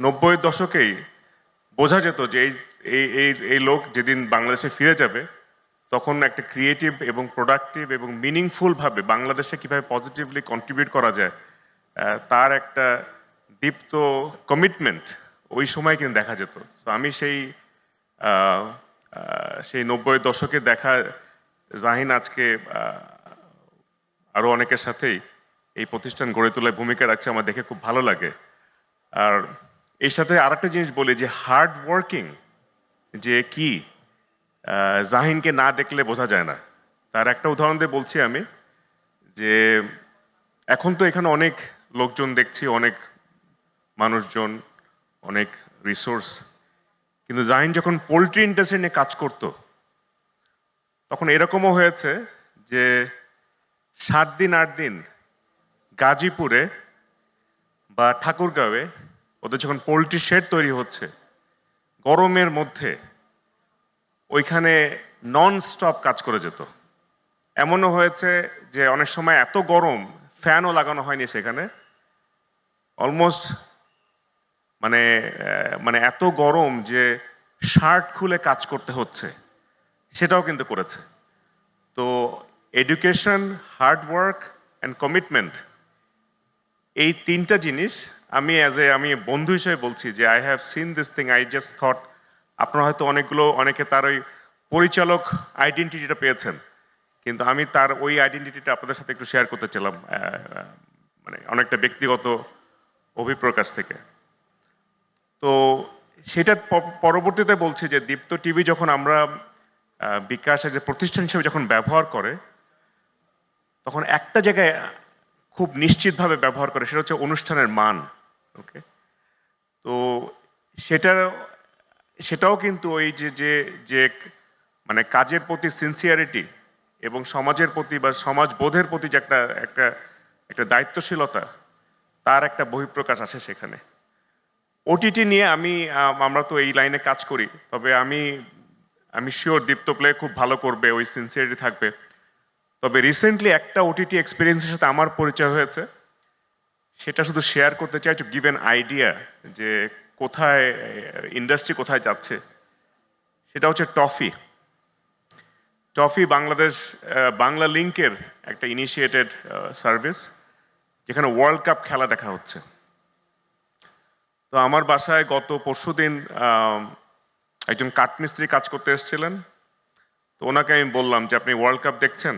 90-এর দশকেই বোঝা যেত যে এই লোক যেদিন বাংলাদেশে ফিরে যাবে তখন একটা ক্রিয়েটিভ এবং প্রোডাক্টিভ এবং মিনিংফুলভাবে বাংলাদেশে কীভাবে পজিটিভলি কন্ট্রিবিউট করা যায় তার একটা দীপ্ত কমিটমেন্ট ওই সময় কিন্তু দেখা যেত। তো আমি সেই 90-এর দশকে দেখা জাহিন আজকে আরও অনেকের সাথেই এই প্রতিষ্ঠান গড়ে তোলায় ভূমিকা রাখছে, আমার দেখে খুব ভালো লাগে। আর এর সাথে আরেকটা জিনিস বলি যে হার্ড ওয়ার্কিং যে কি জাহিনকে না দেখলে বোঝা যায় না। তার একটা উদাহরণ দিয়ে বলছি আমি যে এখন তো এখানে অনেক লোকজন দেখছি, অনেক মানুষজন, অনেক রিসোর্স, কিন্তু জাহিন যখন পোলট্রি ইন্ডাস্ট্রি নিয়ে কাজ করতো তখন এরকমও হয়েছে যে 7 দিন 8 দিন গাজীপুরে বা ঠাকুরগাঁওয়ে ওদের যখন পোলট্রি শেড তৈরি হচ্ছে গরমের মধ্যে ওইখানে নন স্টপ কাজ করে যেত। এমনও হয়েছে যে অনেক সময় এত গরম ফ্যানও লাগানো হয়নি সেখানে, অলমোস্ট মানে এত গরম যে শার্ট খুলে কাজ করতে হচ্ছে, সেটাও কিন্তু করেছে। তো education, hard work and commitment, এই 3টা জিনিস আমি আমি বন্ধু হিসেবে বলছি যে I have seen this thing, I just thought আপনারা হয়তো অনেকে তার ওই পরিচালক আইডেন্টিটিটা পেয়েছেন, কিন্তু আমি তার ওই আইডেন্টিটিটা আপনাদের সাথে একটু শেয়ার করতে চাইলাম, মানে অনেকটা ব্যক্তিগত অভিপ্রকাশ থেকে। তো সেটার পরবর্তীতে বলছি যে দীপ্ত টিভি যখন আমরা বিকাশ যে প্রতিষ্ঠান হিসেবে যখন ব্যবহার করে তখন একটা জায়গায় খুব নিশ্চিতভাবে ব্যবহার করে, সেটা হচ্ছে অনুষ্ঠানের মান। ওকে, তো সেটাও কিন্তু ওই যে মানে কাজের প্রতি সিনসিয়ারিটি এবং সমাজের প্রতি বা সমাজবোধের প্রতি যে একটা দায়িত্বশীলতা, তার একটা বহিঃপ্রকাশ আসে সেখানে। ওটিটি নিয়ে আমরা তো এই লাইনে কাজ করি, তবে আমি শিওর দীপ্ত প্লে খুব ভালো করবে, ওই সিনসিয়ারিটি থাকবে। তবে রিসেন্টলি একটা ওটিটি এক্সপিরিয়েন্সের সাথে আমার পরিচয় হয়েছে, সেটা শুধু শেয়ার করতে চাই টু গিভ অ্যান আইডিয়া যে কোথায় ইন্ডাস্ট্রি কোথায় যাচ্ছে। সেটা হচ্ছে টফি বাংলাদেশ বাংলা লিঙ্কের একটা ইনিশিয়েটেড সার্ভিস, যেখানে ওয়ার্ল্ড কাপ খেলা দেখা হচ্ছে। তো আমার বাসায় গত পরশুদিন একজন কাঠমিস্ত্রি কাজ করতে এসেছিলেন, তো ওনাকে আমি বললাম যে আপনি ওয়ার্ল্ড কাপ দেখছেন?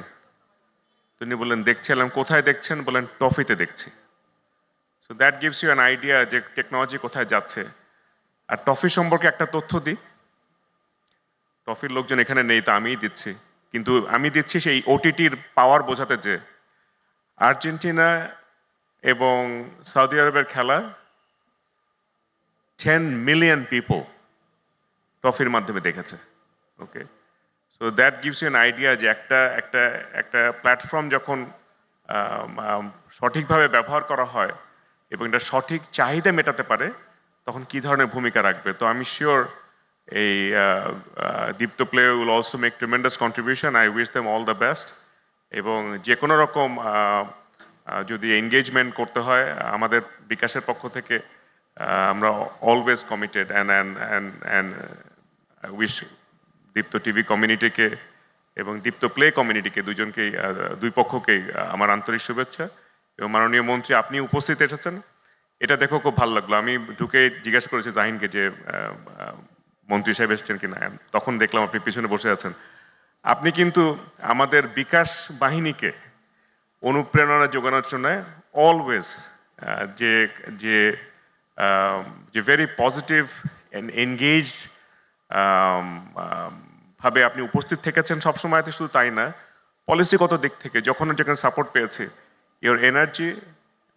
তিনি বললেন দেখছিলাম। কোথায় দেখছেন? বললেন টফিতে দেখছি। So that gives you an idea যে টেকনোলজি কোথায় যাচ্ছে। আর টফি সম্পর্কে একটা তথ্য দিই, টফির লোকজন এখানে নেই, তো আমিই দিচ্ছি, কিন্তু আমি দিচ্ছি সেই ওটিটির পাওয়ার বোঝাতে যে আর্জেন্টিনা এবং সৌদি আরবের খেলা 10 মিলিয়ন পিপল টফির মাধ্যমে দেখেছে। Okay, so that gives you an idea যে একটা প্ল্যাটফর্ম যখন সঠিকভাবে ব্যবহার করা হয় এবং এটা সঠিক চাহিদা মেটাতে পারে তখন কী ধরনের ভূমিকা রাখবে। তো আমি শিওর এই Deepto play will also make tremendous contribution. I wish them all the best. এবং যে কোনো রকম যদি এনগেজমেন্ট করতে হয় আমাদের বিকাশের পক্ষ থেকে আমরা always committed and wish Deepto TV কমিউনিটিকে এবং দীপ্ত প্লে কমিউনিটিকে দুই পক্ষকেই আমার আন্তরিক শুভেচ্ছা। এবং মাননীয় মন্ত্রী আপনি উপস্থিত এসেছেন, এটা দেখো খুব ভালো লাগলো। আমি ঢুকে জিজ্ঞাসা করেছি জাহিনকে যে মন্ত্রী সাহেব এসেছেন কিনা, তখন দেখলাম আপনি পিছনে বসে আছেন। আপনি কিন্তু আমাদের বিকাশ বাহিনীকে অনুপ্রেরণা যোগানোর জন্য অলওয়েজ যে ভেরি পজিটিভ অ্যান্ড এনগেজড ভাবে আপনি উপস্থিত থেকেছেন সবসময়, শুধু তাই না, পলিসিগত দিক থেকে যখন যেখানে সাপোর্ট পেয়েছে, your energy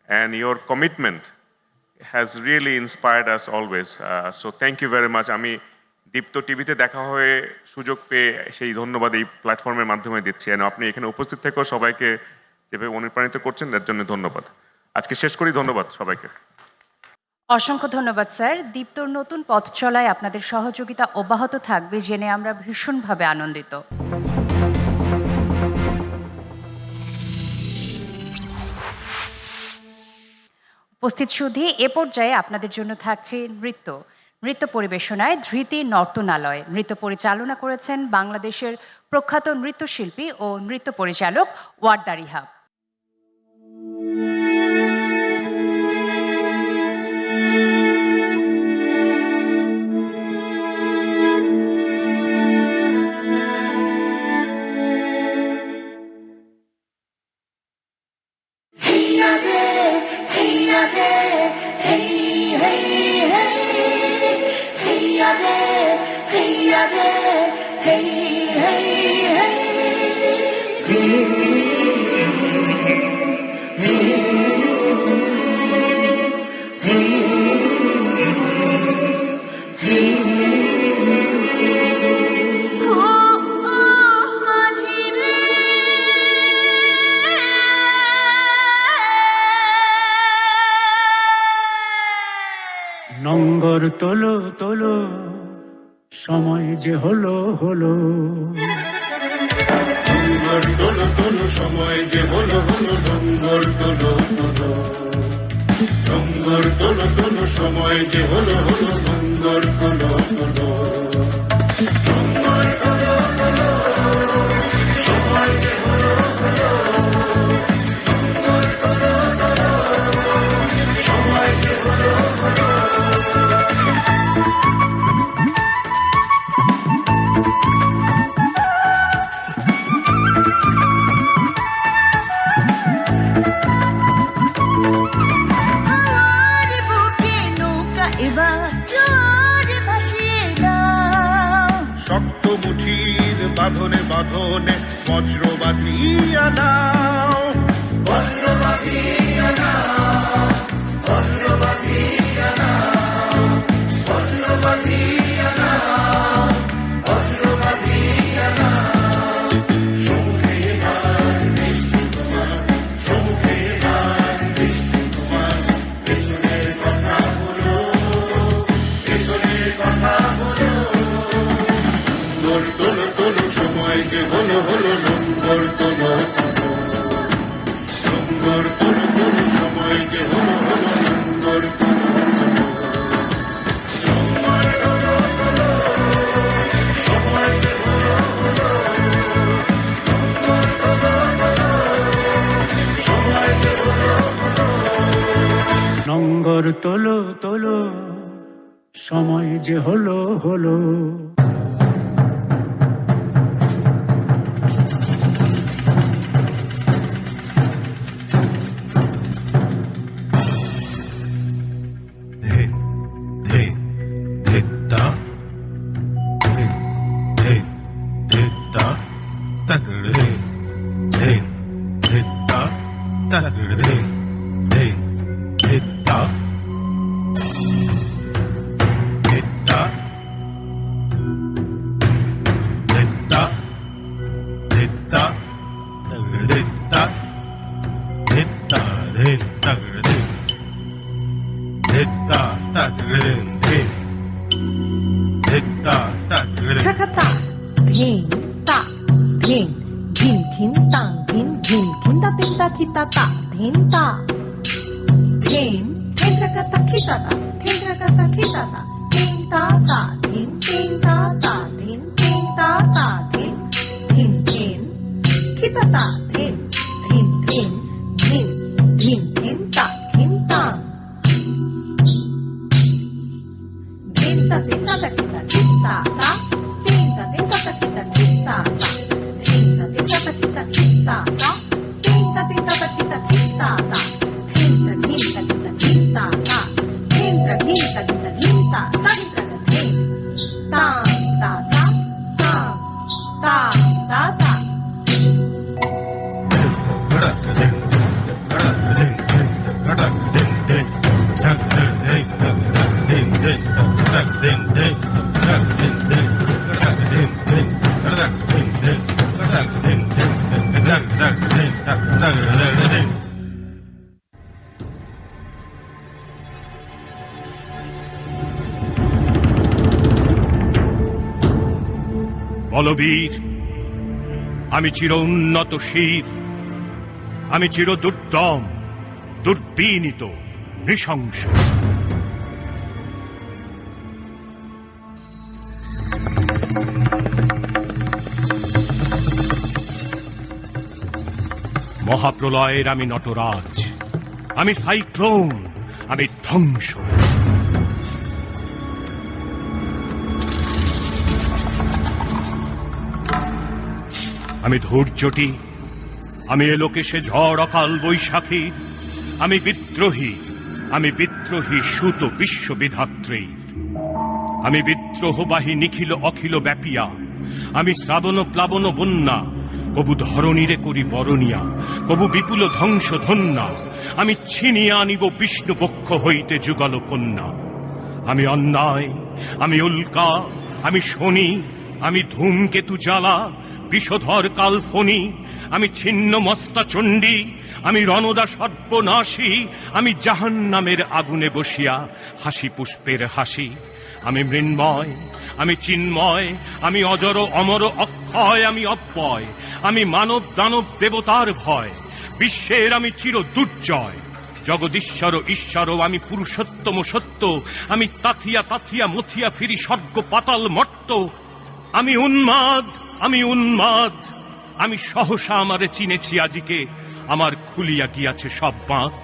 and your commitment has really inspired us always. So thank you very much. আমি দীপ্ত টিভিতে দেখা হয়ে সুযোগ পেয়ে সেই ধন্যবাদ এই প্ল্যাটফর্মের মাধ্যমে দিচ্ছি। আপনি এখানে উপস্থিত থেকেও সবাইকে যেভাবে অনুপ্রাণিত করছেন এর জন্য ধন্যবাদ। আজকে শেষ করি, ধন্যবাদ সবাইকে। অসংখ্য ধন্যবাদ স্যার। দীপ্তর নতুন পথ চলায় আপনাদের সহযোগিতা অব্যাহত থাকবে জেনে আমরা ভীষণভাবে আনন্দিত। উপস্থিত সুধী, এ পর্যায়ে আপনাদের জন্য থাকছে নৃত্য পরিবেশনায় ধৃতি নর্তনালয়। নৃত্য পরিচালনা করেছেন বাংলাদেশের প্রখ্যাত নৃত্যশিল্পী ও নৃত্য পরিচালক ওয়ার্দা রিহাব। নঙ্গর তোলো তোলো, সময় যে হলো হলো। নঙ্গর তোলো তোলো, সময় যে হলো হলো। নঙ্গর তোলো তোলো, নঙ্গর তোলো তোলো, সময় যে হলো হলো। নঙ্গর তোলো তোলো, নঙ্গর তোলো তোলো, সময় যে হলো হলো। নঙ্গর তোলো তোলো, সময় যে হলো হলো। শক্ত মুঠির বাঁধনে বাঁধনে বজ্র বাঁধিয়া নাও, বজ্র বাঁধিয়া নাও, বজ্র বাঁধিয়া নাও, বজ্র বাঁধিয়া নাও, বজ্র বাঁধিয়া নাও। সম্মুখে আর বৃষ্টি তোমার, সম্মুখে আর বৃষ্টি তোমার। পেছনের কথা বলো, পেছনের কথা বলো। নঙ্গর তোলো তোলো, সময় যে হলো হলো। নঙ্গর তোলো তোলো, নঙ্গর তোলো তোলো, সময় যে হলো হলো। নঙ্গর তোলো তোলো, নঙ্গর তোলো তোলো, সময় যে হলো হলো। নঙ্গর তোলো তোলো, সময় যে হলো হলো। নঙ্গর তোলো তোলো, সময় যে হলো হলো। বলবীর, আমি চির উন্নত শির, আমি চির দুর্দম, দুর্বিনীত, নৃশংস। মহাপ্রলয়ের আমি নটরাজ, আমি সাইক্লোন, আমি ধ্বংস। আমি ধৈর্যটি, আমি এলোকেশে ঝড় অকাল বৈশাখী, আমি বিদ্রোহী, আমি বিদ্রোহী সুত বিশ্ববিধাত্রী, আমি বিদ্রোহবাহী নিখিল অখিল ব্যাপিয়া, আমি শ্রাবণ প্লাবন বন্যা, কবু ধরণীরে করি বরণিয়া, কবু বিপুল ধ্বংস ধন্যা, আমি ছিনিয়ে আনিব বিষ্ণু পক্ষ হইতে যুগল কন্যা। আমি অন্যায়, আমি উল্কা, আমি শনি, আমি ধূমকেতু জ্বালা, বিষধর কালফনি, আমি ছিন্ন মস্তা চণ্ডী, আমি রণদা সর্বনাশী, আমি জাহান্নামের আগুনে বসিয়া হাসি পুষ্পের হাসি। আমি মৃন্ময়, আমি চিন্ময়, আমি অজর অমর অক্ষয়, আমি অব্যয়, আমি মানব দানব দেবতার ভয়, বিশ্বের আমি চির দুর্জয়, জগদীশ্বর ঈশ্বর, আমি পুরুষোত্তম সত্য, আমি তাথিয়া তাথিয়া মথিয়া ফিরি স্বর্গ পাতাল মর্ত। আমি উন্মাদ, আমি উন্মাদ, আমি সহসা আমারে চিনেছি আজিকে, আমার খুলিয়া গিয়াছে সব বাঁধ।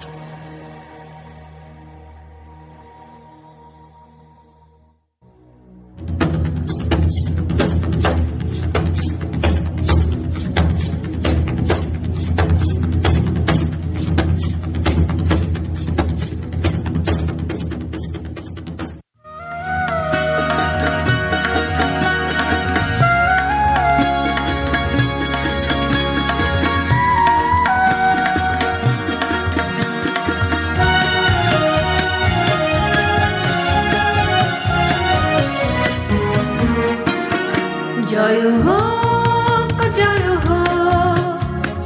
জয় হোক, জয় হোক,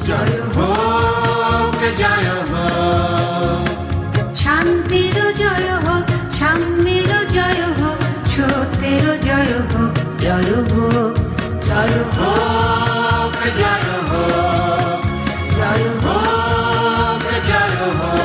জয় হোক, জয় হোক, শান্তির জয় হোক, সাম্যের জয় হোক, সত্যের জয় হোক, জয় হোক, জয় হোক, জয় হোক, জয় হোক, জয় হোক।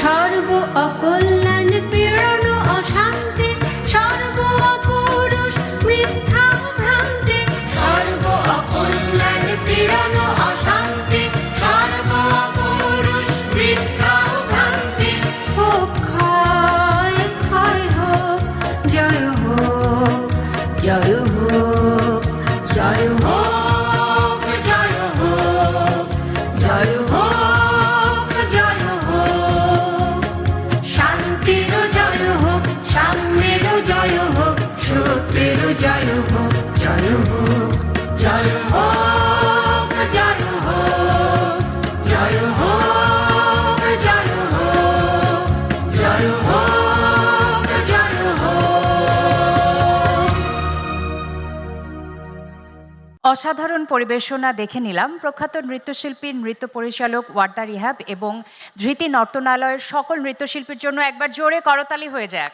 সর্ব অকল্যাণ পীড়ন অশান্তি, সর্ব অপুরুষ মিথ্যা ভ্রান্তি, সর্ব অকল্যাণ পীড়ন অশান্তি, সর্ব অপুরুষ মিথ্যা ভ্রান্তি। হোক ক্ষয়, ক্ষয় হোক, জয় হোক, জয় হোক, জয় হোক, জয় হোক, জয় হোক, জয় হোক, শান্তির জয় হোক, সাম্যের জয় হোক, সত্যের জয় হোক, জয় হোক, জয় হোক, জয় হোক, জয় হোক, জয় হোক, জয় হোক, জয় হোক। অসাধারণ পরিবেশনা দেখে নিলাম প্রখ্যাত নৃত্যশিল্পী, নৃত্য পরিচালক ওয়ার্দা রিহাব এবং ধৃতি নর্তনালয়ের সকল নৃত্যশিল্পীর জন্য একবার জোরে করতালি হয়ে যাক।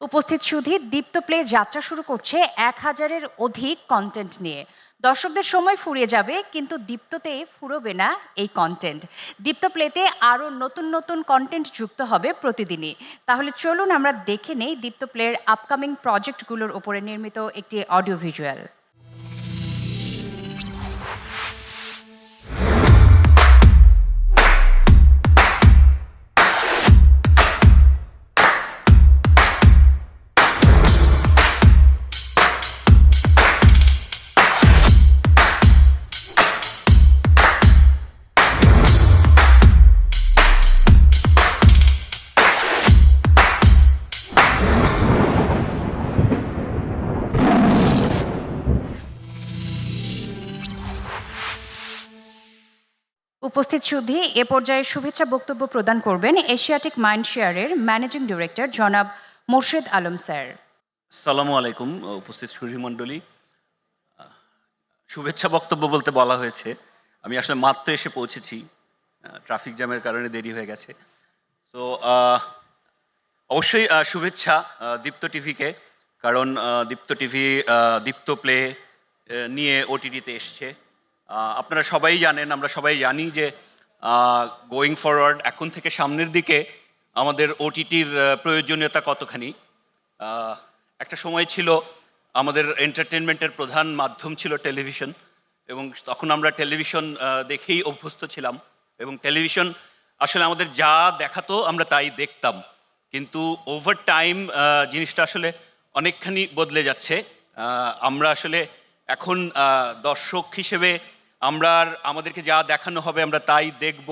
উপস্থিত সুধী, দীপ্ত প্লে যাত্রা শুরু করছে 1000-এর অধিক কন্টেন্ট নিয়ে। দর্শকদের সময় ফুরিয়ে যাবে, কিন্তু দীপ্ততে ফুরোবে না এই কন্টেন্ট। দীপ্ত প্লেতে আরও নতুন নতুন কন্টেন্ট যুক্ত হবে প্রতিদিনই। তাহলে চলুন আমরা দেখে নেই দীপ্ত প্লের আপকামিং প্রজেক্টগুলোর উপরে নির্মিত একটি অডিও ভিজুয়াল। উপস্থিত সুধী, এ পর্যায়ে শুভেচ্ছা বক্তব্য প্রদান করবেন এশিয়াটিক মাইন্ড শেয়ারের ম্যানেজিং ডিরেক্টর জনাব মোর্শেদ আলম স্যার। আসসালামু আলাইকুম উপস্থিত সুধী মণ্ডলী। শুভেচ্ছা বক্তব্য বলতে বলা হয়েছে, আমি আসলে মাত্র এসে পৌঁছেছি, ট্রাফিক জ্যামের কারণে দেরি হয়ে গেছে। তো অবশ্যই শুভেচ্ছা দীপ্ত টিভিকে, কারণ দীপ্ত টিভি দীপ্ত প্লে নিয়ে ওটিটিতে এসছে। আপনারা সবাই জানেন, আমরা সবাই জানি যে গোয়িং ফরওয়ার্ড এখন থেকে সামনের দিকে আমাদের ওটিটির প্রয়োজনীয়তা কতখানি। একটা সময় ছিল আমাদের এন্টারটেনমেন্টের প্রধান মাধ্যম ছিল টেলিভিশন, এবং তখন আমরা টেলিভিশন দেখেই অভ্যস্ত ছিলাম, এবং টেলিভিশন আসলে আমাদের যা দেখাতো আমরা তাই দেখতাম। কিন্তু ওভার টাইম জিনিসটা আসলে অনেকখানি বদলে যাচ্ছে। আমরা আসলে এখন দর্শক হিসেবে আমরা আর আমাদেরকে যা দেখানো হবে আমরা তাই দেখব,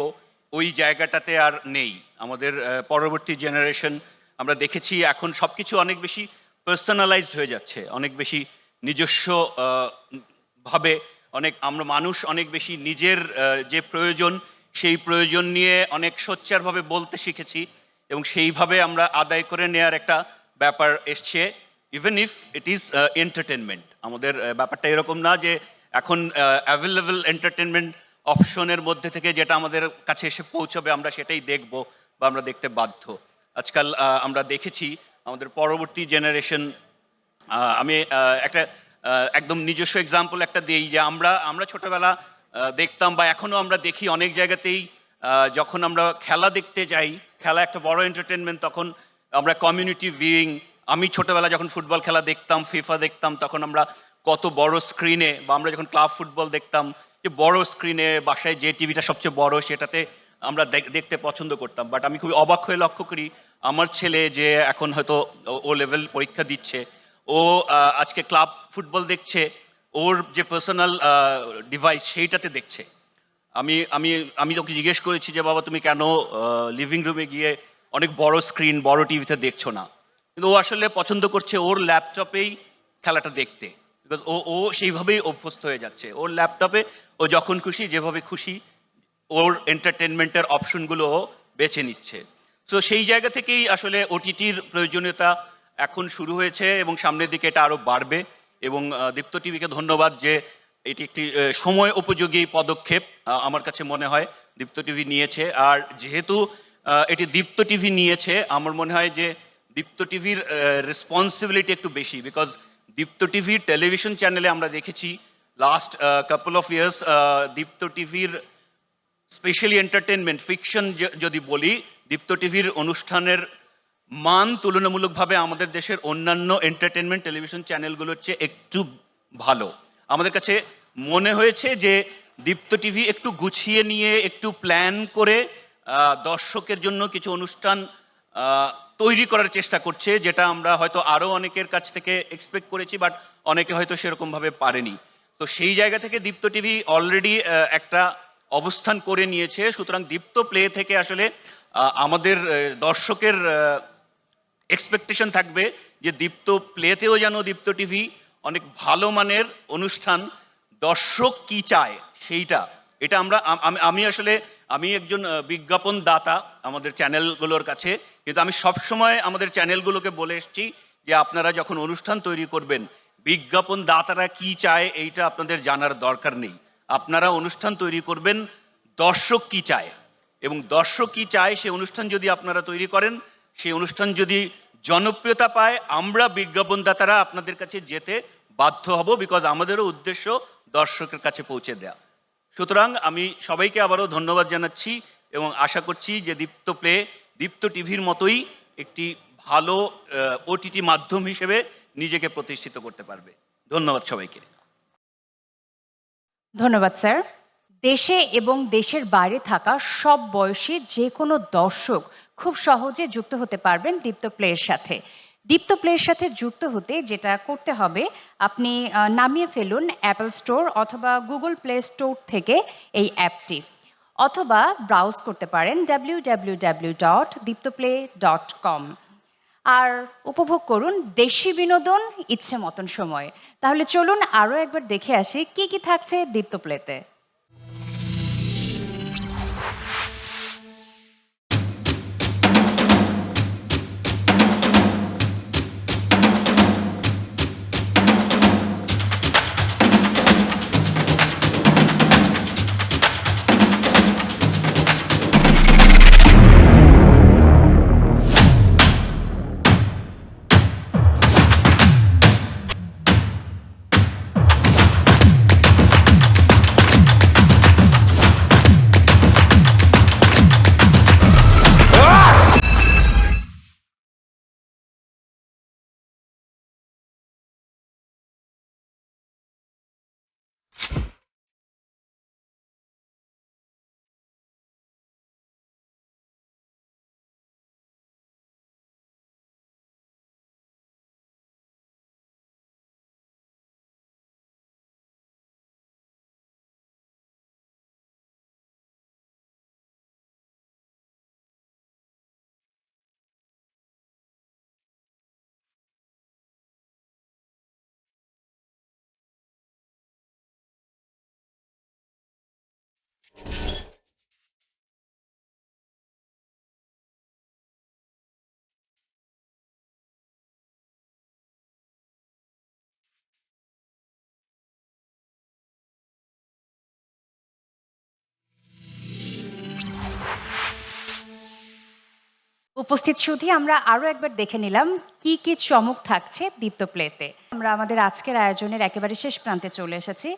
ওই জায়গাটাতে আর নেই। আমাদের পরবর্তী জেনারেশন আমরা দেখেছি এখন সব কিছু অনেক বেশি পার্সোনালাইজড হয়ে যাচ্ছে, অনেক বেশি নিজস্ব ভাবে আমরা মানুষ অনেক বেশি নিজের যে প্রয়োজন সেই প্রয়োজন নিয়ে অনেক সোচ্চারভাবে বলতে শিখেছি, এবং সেইভাবে আমরা আদায় করে নেওয়ার একটা ব্যাপার এসছে, even if it is entertainment. আমাদের ব্যাপারটা এরকম না যে এখন অ্যাভেলেবল এন্টারটেনমেন্ট অপশনের মধ্যে থেকে যেটা আমাদের কাছে এসে পৌঁছবে আমরা সেটাই দেখব বা আমরা দেখতে বাধ্য। আজকাল আমরা দেখেছি আমাদের পরবর্তী জেনারেশন, আমি একটা একদম নিজস্ব এক্সাম্পল একটা দিই, যে আমরা ছোটবেলা দেখতাম বা এখনও আমরা দেখি অনেক জায়গাতেই, যখন আমরা খেলা দেখতে যাই, খেলা একটা বড় এন্টারটেনমেন্ট, তখন আমরা কমিউনিটি ভিউইং, আমি ছোটবেলা যখন ফুটবল খেলা দেখতাম, ফিফা দেখতাম, তখন আমরা কত বড় স্ক্রিনে, বা আমরা যখন ক্লাব ফুটবল দেখতাম যে বড় স্ক্রিনে, বাসায় যে টিভিটা সবচেয়ে বড় সেটাতে আমরা দেখতে পছন্দ করতাম। বাট আমি খুবই অবাক হয়ে লক্ষ্য করি আমার ছেলে, যে এখন হয়তো ও লেভেল পরীক্ষা দিচ্ছে, ও আজকে ক্লাব ফুটবল দেখছে, ওর যে পার্সোনাল ডিভাইস সেইটাতে দেখছে। আমি তোকে জিজ্ঞেস করেছি যে বাবা তুমি কেন লিভিং রুমে গিয়ে অনেক বড় স্ক্রিন বড় টিভিতে দেখছো না, কিন্তু ও আসলে পছন্দ করছে ওর ল্যাপটপেই খেলাটা দেখতে, বিকজ ও সেইভাবেই অভ্যস্ত হয়ে যাচ্ছে। ওর ল্যাপটপে ও যখন খুশি যেভাবে খুশি ওর এন্টারটেনমেন্টের অপশনগুলো ও বেছে নিচ্ছে। সো সেই জায়গা থেকেই আসলে ওটিটির প্রয়োজনীয়তা এখন শুরু হয়েছে, এবং সামনের দিকে এটা আরও বাড়বে। এবং দীপ্ত টিভিকে ধন্যবাদ যে এটি একটি সময় উপযোগী পদক্ষেপ আমার কাছে মনে হয় দীপ্ত টিভি নিয়েছে। আর যেহেতু এটি দীপ্ত টিভি নিয়েছে, আমার মনে হয় যে দীপ্ত টিভির রেসপন্সিবিলিটি একটু বেশি, বিকজ দীপ্ত টিভির টেলিভিশন চ্যানেলে আমরা দেখেছি লাস্ট কাপল অফ ইয়ার্স দীপ্ত টিভির স্পেশালি এন্টারটেনমেন্ট ফিকশন যদি বলি, দীপ্ত টিভির অনুষ্ঠানের মান তুলনামূলকভাবে আমাদের দেশের অন্যান্য এন্টারটেনমেন্ট টেলিভিশন চ্যানেলগুলোর চেয়ে একটু ভালো। আমাদের কাছে মনে হয়েছে যে দীপ্ত টিভি একটু গুছিয়ে নিয়ে, একটু প্ল্যান করে দর্শকের জন্য কিছু অনুষ্ঠান তৈরি করার চেষ্টা করছে, যেটা আমরা হয়তো আরও অনেকের কাছ থেকে এক্সপেক্ট করেছি, বাট অনেকে হয়তো সেরকমভাবে পারেনি। তো সেই জায়গা থেকে দীপ্ত টিভি অলরেডি একটা অবস্থান করে নিয়েছে। সুতরাং দীপ্ত প্লে থেকে আসলে আমাদের দর্শকের এক্সপেকটেশন থাকবে যে দীপ্ত প্লেতেও যেন দীপ্ত টিভি অনেক ভালো মানের অনুষ্ঠান, দর্শক কি চায় সেইটা, এটা আমি একজন বিজ্ঞাপন দাতা আমাদের চ্যানেলগুলোর কাছে, কিন্তু আমি সবসময় আমাদের চ্যানেলগুলোকে বলে এসেছি যে আপনারা যখন অনুষ্ঠান তৈরি করবেন, বিজ্ঞাপন দাতারা কি চায় এইটা আপনাদের জানার দরকার নেই। আপনারা অনুষ্ঠান তৈরি করবেন দর্শক কি চায়, এবং দর্শক কি চায় সে অনুষ্ঠান যদি আপনারা তৈরি করেন, সেই অনুষ্ঠান যদি জনপ্রিয়তা পায়, আমরা বিজ্ঞাপনদাতারা আপনাদের কাছে যেতে বাধ্য হব, বিকজ আমাদেরও উদ্দেশ্য দর্শকের কাছে পৌঁছে দেয়া। সুতরাং আমি সবাইকে আবারও ধন্যবাদ জানাচ্ছি, এবং আশা করছি যে দীপ্ত প্লে দীপ্ত টিভির মতোই একটি ভালো ওটিটি মাধ্যম হিসেবে নিজেকে প্রতিষ্ঠিত করতে পারবে। ধন্যবাদ সবাইকে। ধন্যবাদ স্যার। দেশে এবং দেশের বাইরে থাকা সব বয়সী যে কোনো দর্শক খুব সহজে যুক্ত হতে পারবেন দীপ্ত প্লের সাথে। দীপ্ত প্লের সাথে যুক্ত হতে যেটা করতে হবে, আপনি নামিয়ে ফেলুন অ্যাপল স্টোর অথবা গুগল প্লে স্টোর থেকে এই অ্যাপটি, অথবা ব্রাউজ করতে পারেন www.diptoplay.com, আর উপভোগ করুন দেশি বিনোদন ইচ্ছে মতন সময়। তাহলে চলুন আরও একবার দেখে আসি কি কি থাকছে দীপ্ত প্লেতে। উপস্থিত সুধী, আমরা আরও একবার দেখে নিলাম কি কি চমক থাকছে দীপ্ত প্লেতে। আমরা আমাদের আজকের আয়োজনের একেবারে শেষ প্রান্তে চলে এসেছি।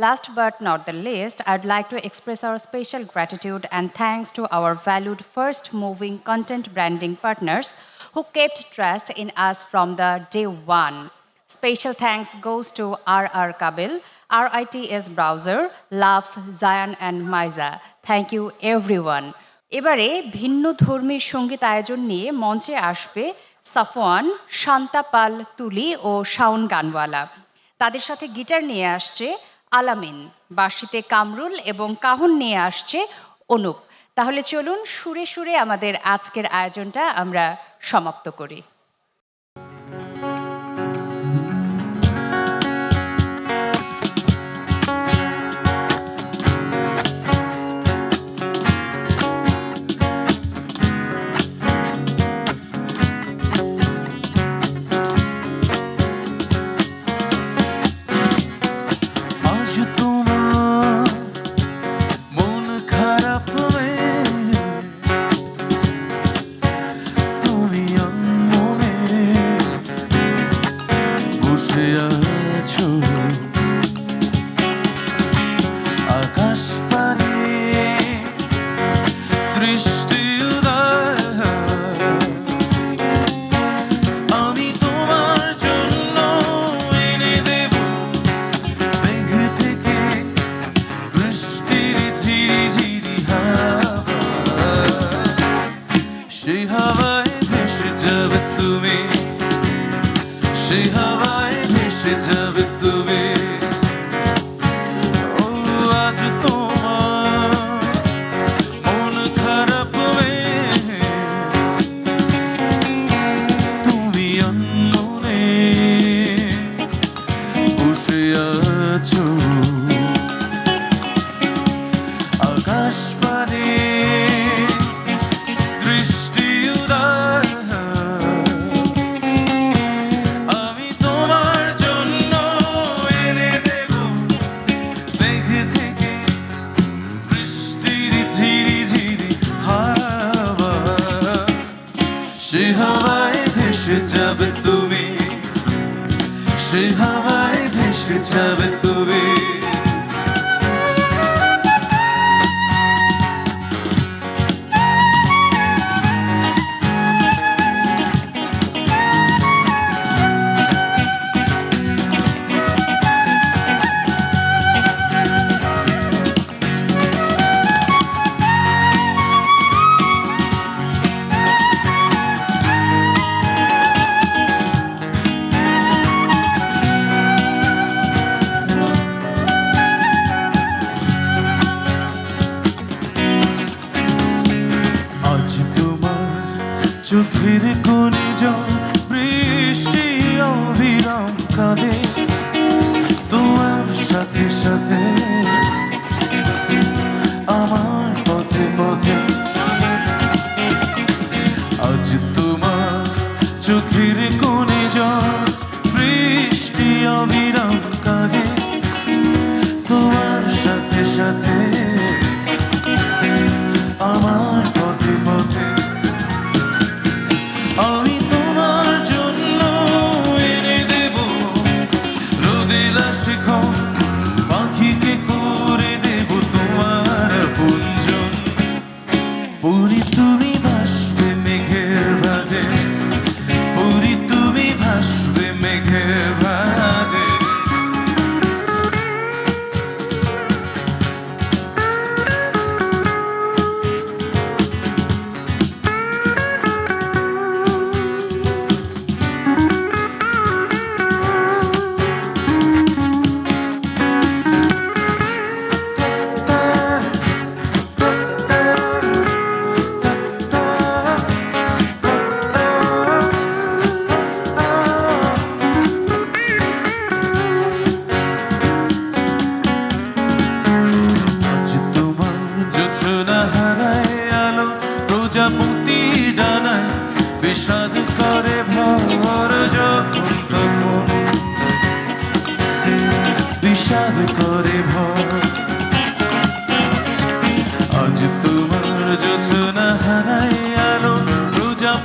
Last but not the least, I'd like to express our special gratitude and thanks to our valued first moving content branding partners who kept trust in us from the day one. Special thanks goes to RR Kabil, RITS Browser, Loves, Zion and Maiza. Thank you everyone. এবারে ভিন্ন ধর্মীর সঙ্গীত আয়োজন নিয়ে মঞ্চে আসবে সাফওয়ান, শান্তা পাল তুলি ও শাওন গানওয়ালা। তাদের সাথে গিটার নিয়ে আসছে আলামিন, বাঁশিতে কামরুল এবং কাহন নিয়ে আসছে অনুপ। তাহলে চলুন সুরে সুরে আমাদের আজকের আয়োজনটা আমরা সমাপ্ত করি। চোখের কোণে জল বৃষ্টি অবিরাম কাঁদে তোমার সাথে সাথে আমার পথে পথে। আজ তোমার চোখের কোণে জল বৃষ্টি অবিরাম কাঁদে তোমার সাথে সাথে আমার পথে পথে। আমি তোমার জন্য এনে দেব রোদেলা শিখন, পাখিকে করে দেব তোমার আপনজন। পুরি তুমি ভাসবে মেঘের ভাজে, পুরি তুমি ভাসবে মেঘের ভাজে। প্রজাপতি ডানায় বিষাদ করে ভর যখন তখন, বিষাদ করে ভর। আজ তোমার যোছনা হারায় আলো, প্রজাপতি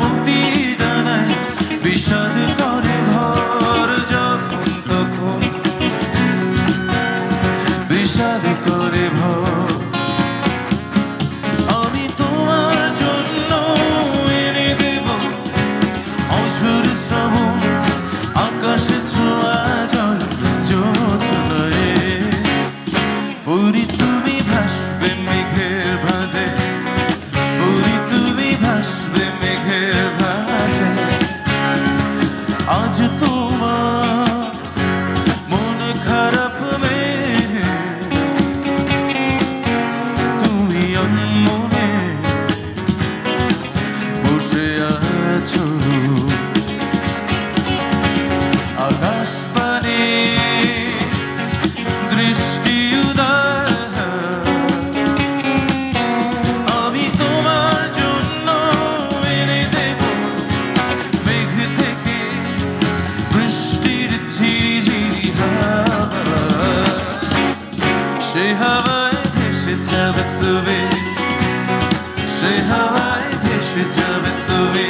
সে হাওয়ায় ভেসে যাবে তুমি,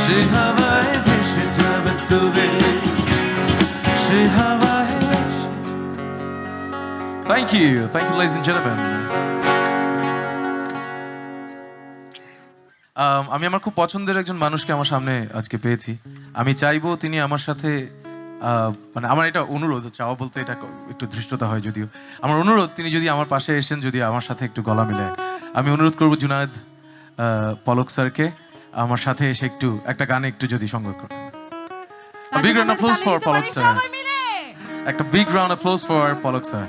সে হাওয়ায় ভেসে যাবে তুমি, সে হাওয়ায়। Thank you, ladies and gentlemen. আমি আমার খুব পছন্দের একজন মানুষকে আমার সামনে আজকে পেয়েছি। আমি চাইবো তিনি আমার সাথে মানে আমার এটা অনুরোধ, চাওয়া বলতে এটা একটু ধৃষ্টতা হয় যদিও, আমার অনুরোধ তিনি যদি আমার পাশে এসেন, যদি আমার সাথে একটু গলা মিলায়। আমি অনুরোধ করবো জুনায়েদ পলক স্যারকে আমার সাথে এসে একটু একটা গানে একটু যদি সঙ্গ করেন। Big round of applause for Palak sir, একটা big round of applause for Palak sir.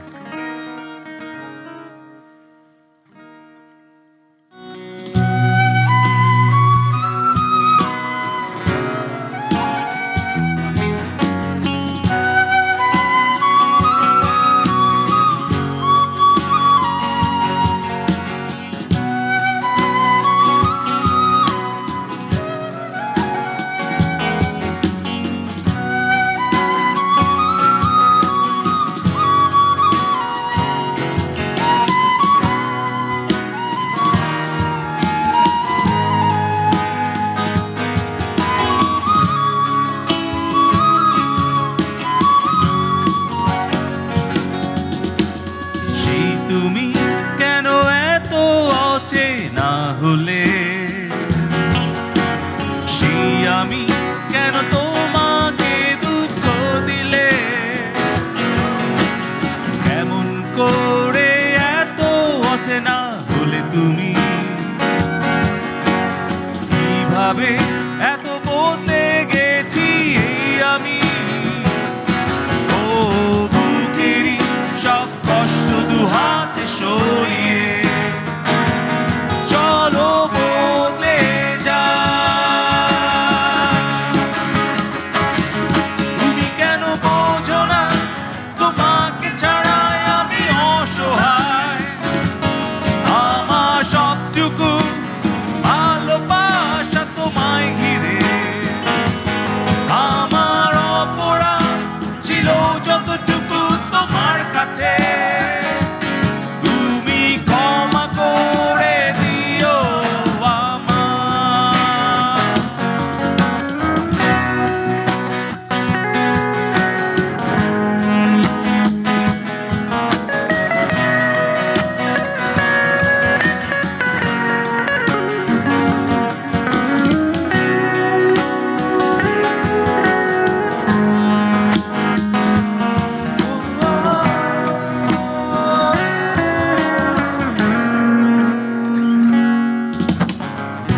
তুমি কেন এত অচেনা হলে, সেই আমি কেন তোমাকে দুঃখ দিলে, কেমন করে এত অচেনা হলে তুমি, কিভাবে এত বদলে গেছি এই আমি, ও বুকেরই সব কষ্ট দু হাতে সরিয়ে চলো বদলে যা। তুমি কেন বোঝো না তোমাকে ছাড়াই আমি অসহায়, আমার সবটুকু ভালোবাসা তোমায় ঘিরে, আমার অপরাধ ছিল যতটুকু তোমার কাছে, তুমি ক্ষমা করে দিও আমায়।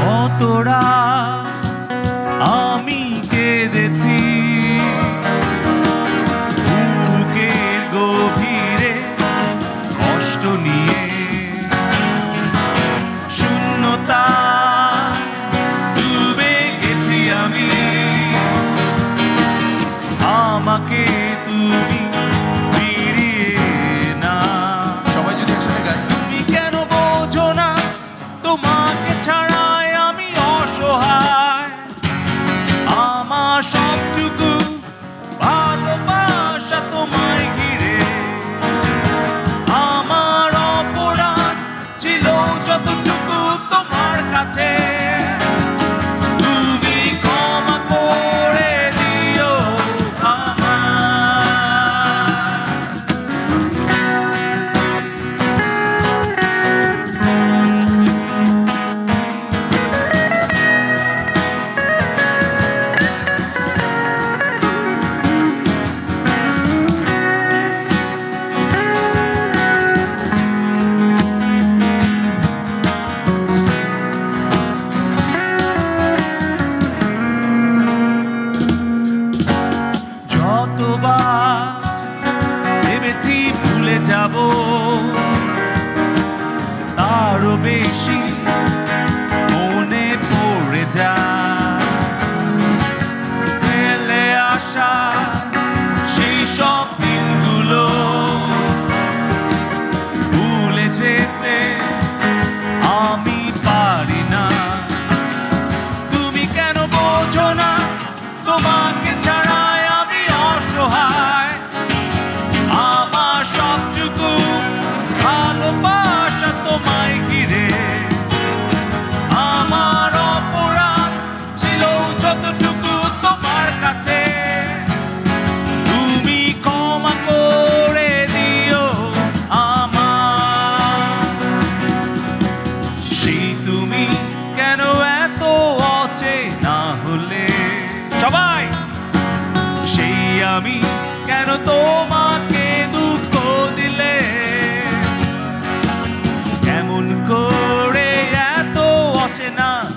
কতটা আমি কেঁদেছি বুকের গভীরে কষ্ট নিয়ে, শূন্যতা ডুবে গেছি আমি, আমাকে তুমি ফিরিয়ে না। সবাই যদি একসাথে গাই। তুমি কেন বোঝো না তোমাকে ছাড়াই আমি অসহায়, আমার সবটুকু ভালোবাসা তোমায় ঘিরে, আমার অপরাধ ছিল যতটুকু তোমার কাছে, তুমি ক্ষমা করে দিও যতবার ভেবেছি ভুলে যাব, তারও বেশি মনে পড়ে যায় ফেলে আসা সেই সব দিনগুলো, ভুলে যেতে আমি পারি না। তুমি কেন বোঝো না তোমাকে ছাড়াই আমি অসহায়, আমার সবটুকু ভালোবাসা তোমায় ঘিরে,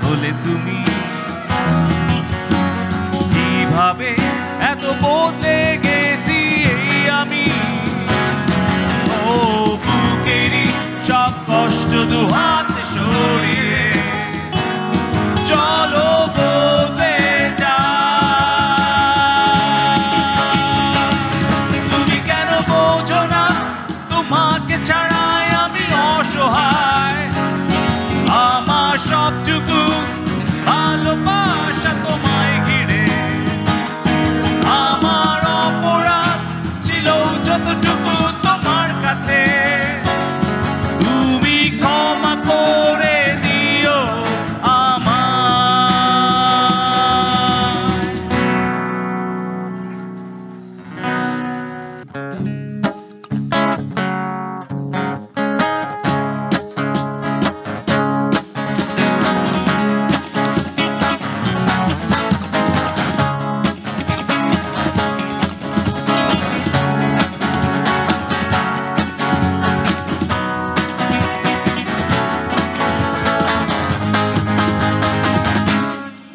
হলে তুমি কিভাবে এত বদলে গেছি এই আমি ও বুকেরই সব কষ্ট দুহাতে সরিয়ে চলো বদলে যা তুমি কেন বোঝো না তোমাকে ছাড়াই আমি অসহায় আমার সবটুকু ভালোবাসা তোমায় ঘিরে আমার অপরাধ ছিল যতটুকু তোমার কাছে তুমি ক্ষমা করে দিও আমায়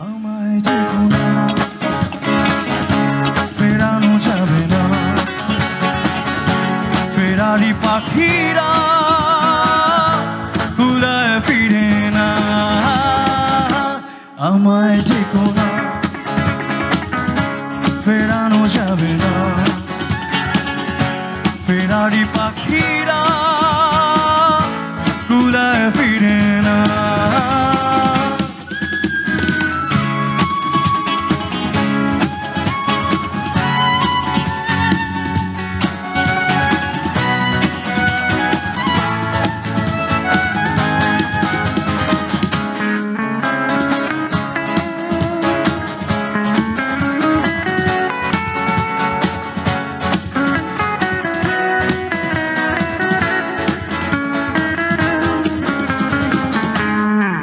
আমায় যেও না, ফেরানো যাবে না ফেরারি পাখিরা কুলায় ফিরে না আমায় যেও না, ফেরানো যাবে না ফেরারি পাখিরা কুলায় ফিরে না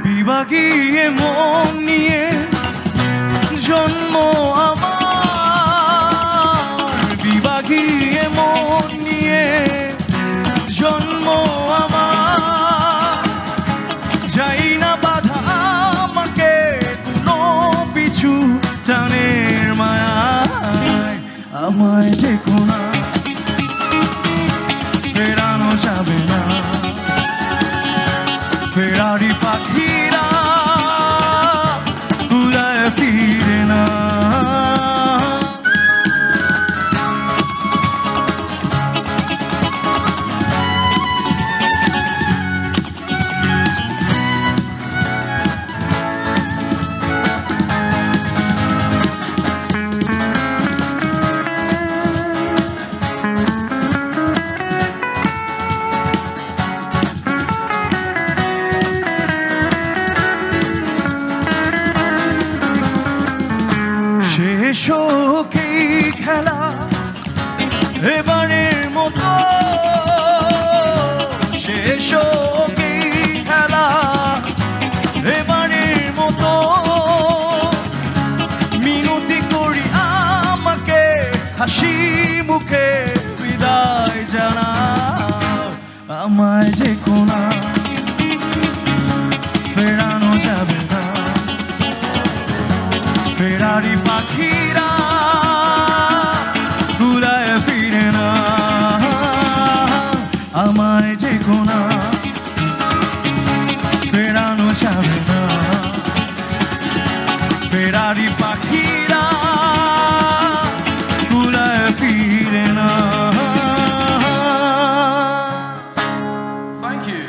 বিভাগীয় মন নিয়ে জন্ম আমার বিভাগীয় মন নিয়ে জন্ম আমার যাই না বাধা আমাকে কোনো পিছু টানের মায়ায় আমায় দেখো না, ফেরানো যাবে না ফেরারি পাখিরা কুলায় ফিরে না শেষ হোক এই খেলা এবারের মতো শেষ হোক এই খেলা এবারের মতো মিনতি করি আমাকে হাসি মুখে বিদায় জানাও আমায় যেও না, ফেরানো যাবে না ফেরারি পাখিরা কুলায় ফিরে না আমায় যেও না, ফেরানো যাবে না ফেরারি পাখিরা কুলায় ফিরে না Thank you.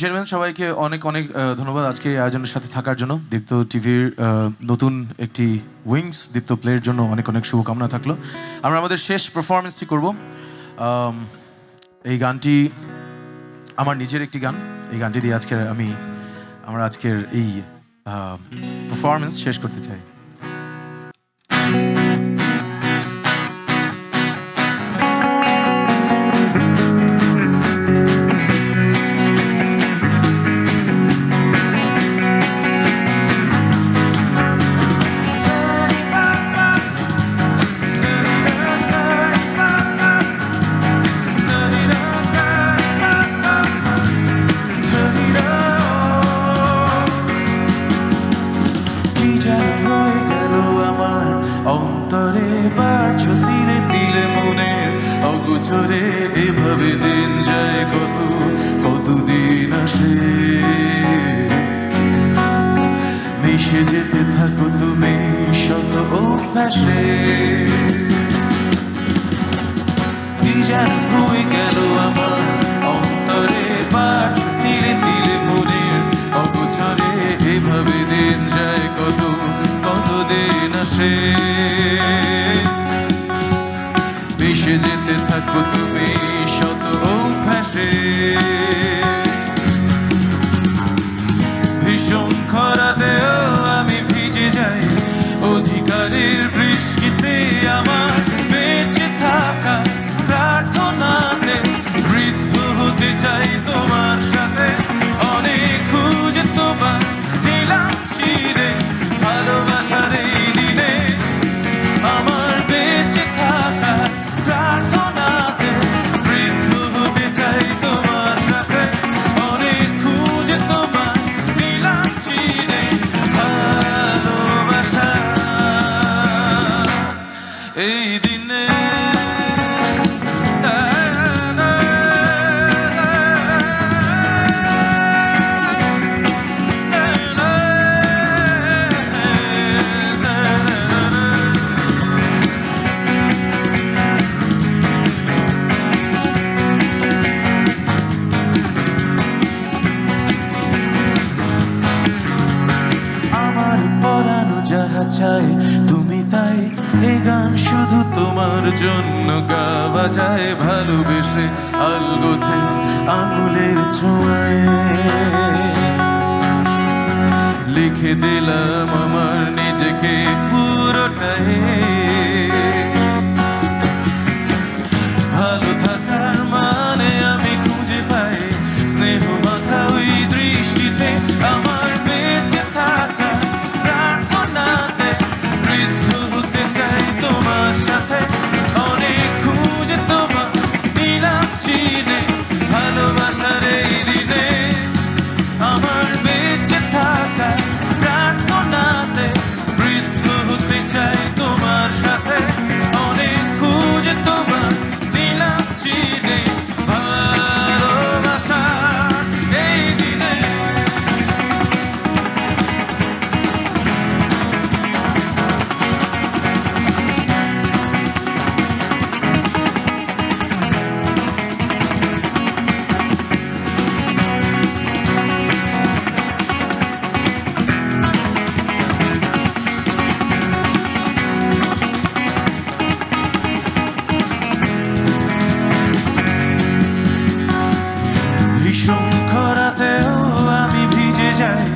জেন্টলম্যান, সবাইকে অনেক অনেক ধন্যবাদ আজকে এই আয়োজনের সাথে থাকার জন্য। দীপ্ত টিভির নতুন একটি উইংস দীপ্ত প্লের জন্য অনেক অনেক শুভকামনা থাকলো। আমরা আমাদের শেষ পারফরমেন্সটি করব। এই গানটি আমার নিজের একটি গান। এই গানটি দিয়ে আমরা আজকের এই পারফরমেন্স শেষ করতে চাই। অন্তরে বাড়ছো তিলে তিলে মনের অগোচরে, এভাবে দিন যায় কতদিন আসে। মিশে যেতে থাকো তুমি শত অভ্যাসে। কি যেন হয়ে গেল আমার অন্তরে বাড়ছো তিলে তিলে মনের অগোচরে, এভাবে দিন যায় কতদিন আসে। মিশে যেতে থাকো তুমি শত অভ্যাসে। ভীষণ খরাতেও আমি ভিজে যাই অধিকারের বৃষ্টিতে, আমার বেঁচে থাকা প্রার্থনাতে বৃদ্ধ হতে চাই তোমার সাথে। অনেক খুঁজে তোমার দিলাম চিরে ভালোবাসার এই দিনে, আমার বেঁচে থাকা প্রার্থনাতে বৃদ্ধ হতে চাই তোমার সাথে। অনেক খুঁজে তোমার দিলাম চিরে ভালোবাসা এই দিনে। আমার পরানো যাহা চাই তুমি তাই, এ গান শুধু তোমার জন্য গাওয়া যায় ভালোবেসে আলগোছে আঙুলের ছোঁয়ায়। লিখে দিলাম আমার নিজেকে পুরোটাই, ভালো থাকার মানে আমি খুঁজে পাই স্নেহ মাখা ওই দৃষ্টিতে। আমার বেঁচে থাকা প্রার্থনাতে বৃদ্ধ হতে চাই তোমার সাথে। অনেক খুঁজে তোমার নিলাম চিনে ভালোবাসার এই দিনে, আমার বেঁচে থাকা প্রার্থনাতে বৃদ্ধ হতে চাই তোমার সাথে। অনেক খুঁজে তোমার নিলাম চিনে ভালোবাসা এই দিনে। ভীষণ খরাতেও আমি ভিজে যাই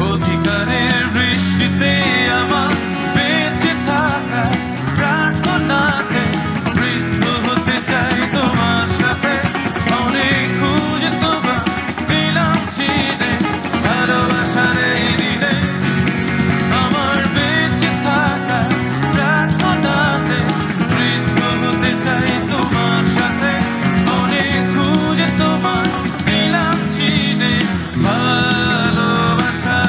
অধিকারের বৃষ্টিতে, আমার বেঁচে থাকা প্রার্থনাতে বৃদ্ধ হতে চাই তোমার সাথে। অনেক খুঁজে তোমার দিলাম চিনে ভালোবাসার এই দিনে, আমার বেঁচে থাকা প্রার্থনাতে বৃদ্ধ হতে চাই তোমার সাথে। অনেক খুঁজে তোমার দিলাম চিনে ভালোবাসা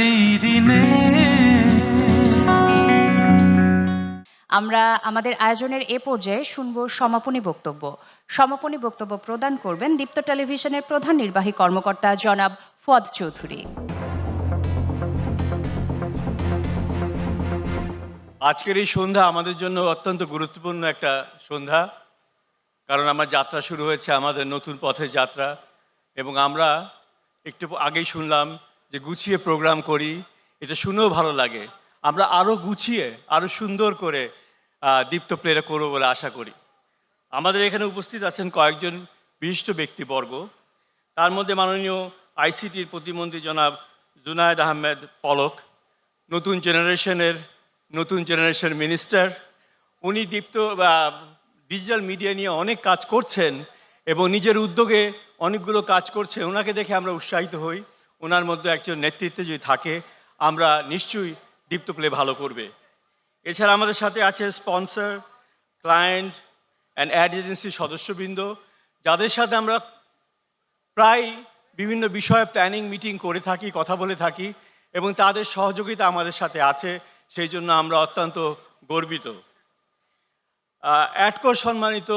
এই দিনে। আমরা আমাদের আয়োজনের এ পর্যায়ে শুনব সমাপনী বক্তব্য। সমাপনী বক্তব্য প্রদান করবেন দীপ্ত টেলিভিশনের প্রধান নির্বাহী কর্মকর্তা জনাব ফুয়াদ চৌধুরী। আজকের এই সন্ধ্যা আমাদের জন্য অত্যন্ত গুরুত্বপূর্ণ একটা সন্ধ্যা। কারণ আমার যাত্রা শুরু হয়েছে আমাদের নতুন পথের যাত্রা, এবং আমরা একটু আগেই শুনলাম যে গুছিয়ে প্রোগ্রাম করি, এটা শুনেও ভালো লাগে। আমরা আরও গুছিয়ে আরও সুন্দর করে দীপ্ত প্লেটা করবো বলে আশা করি। আমাদের এখানে উপস্থিত আছেন কয়েকজন বিশিষ্ট ব্যক্তিবর্গ, তার মধ্যে মাননীয় আইসিটির প্রতিমন্ত্রী জনাব জুনায়েদ আহমেদ পলক, নতুন জেনারেশন মিনিস্টার। উনি দীপ্ত ডিজিটাল মিডিয়া নিয়ে অনেক কাজ করছেন এবং নিজের উদ্যোগে অনেকগুলো কাজ করছেন। ওনাকে দেখে আমরা উৎসাহিত হই। ওনার মধ্যে একজন নেতৃত্বে যদি থাকে, আমরা নিশ্চয়ই দীপ্ত প্লে ভালো করবে। এছাড়া আমাদের সাথে আছে স্পন্সর, ক্লায়েন্ট অ্যান্ড অ্যাড এজেন্সির সদস্যবৃন্দ, যাদের সাথে আমরা প্রায় বিভিন্ন বিষয়ে প্ল্যানিং মিটিং করে থাকি, কথা বলে থাকি, এবং তাদের সহযোগিতা আমাদের সাথে আছে, সেই জন্য আমরা অত্যন্ত গর্বিত। অ্যাডকোর সম্মানিত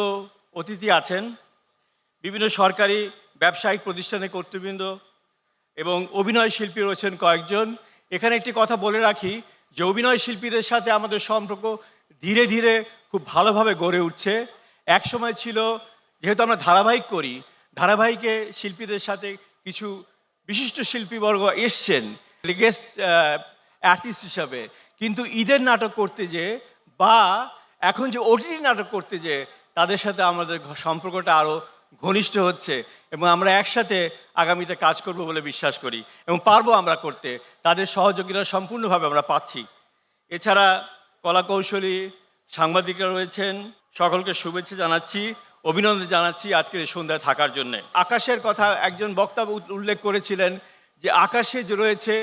অতিথি আছেন বিভিন্ন সরকারি ব্যবসায়িক প্রতিষ্ঠানের কর্তৃবৃন্দ এবং অভিনয় শিল্পী রয়েছেন কয়েকজন। এখানে একটি কথা বলে রাখি যে অভিনয় শিল্পীদের সাথে আমাদের সম্পর্ক ধীরে ধীরে খুব ভালোভাবে গড়ে উঠছে। এক সময় ছিল, যেহেতু আমরা ধারাবাহিক করি, ধারাবাহিকে শিল্পীদের সাথে কিছু বিশিষ্ট শিল্পীবর্গ এসছেন গেস্ট আর্টিস্ট হিসাবে, কিন্তু ঈদের নাটক করতে যে বা এখন যে ওটিটি নাটক করতে যে তাদের সাথে আমাদের সম্পর্কটা আরও ঘনিষ্ঠ হচ্ছে এবং আমরা একসাথে আগামীতে কাজ করব বলে বিশ্বাস করি এবং পারবো আমরা করতে। তাদের সহযোগিতা সম্পূর্ণভাবে আমরা পাচ্ছি। এছাড়া কলাকৌশলী, সাংবাদিকরা রয়েছেন, সকলকে শুভেচ্ছা জানাচ্ছি, অভিনন্দন জানাচ্ছি আজকের এই সন্ধ্যায় থাকার জন্যে। আকাশের কথা একজন বক্তা উল্লেখ করেছিলেন যে আকাশে যে রয়েছে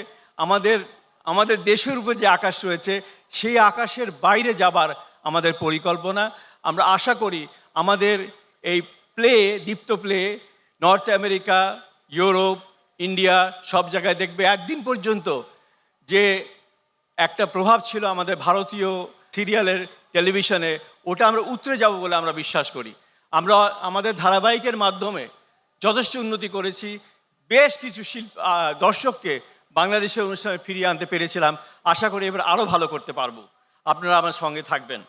আমাদের দেশের উপর যে আকাশ রয়েছে, সেই আকাশের বাইরে যাবার আমাদের পরিকল্পনা। আমরা আশা করি আমাদের এই play, Deepto play, North America, Europe, India সব জায়গায় দেখবে। একদিন পর্যন্ত যে একটা প্রভাব ছিল আমাদের ভারতীয় সিরিয়ালের টেলিভিশনে, ওটা আমরা উতরে যাব বলে আমরা বিশ্বাস করি। আমরা আমাদের ধারাবাহিকের মাধ্যমে যথেষ্ট উন্নতি করেছি, বেশ কিছু দর্শককে বাংলাদেশের অনুষ্ঠানে ফিরিয়ে আনতে পেরেছিলাম। আশা করি এবার আরও ভালো করতে পারবো, আপনারা আমার সঙ্গে থাকবেন।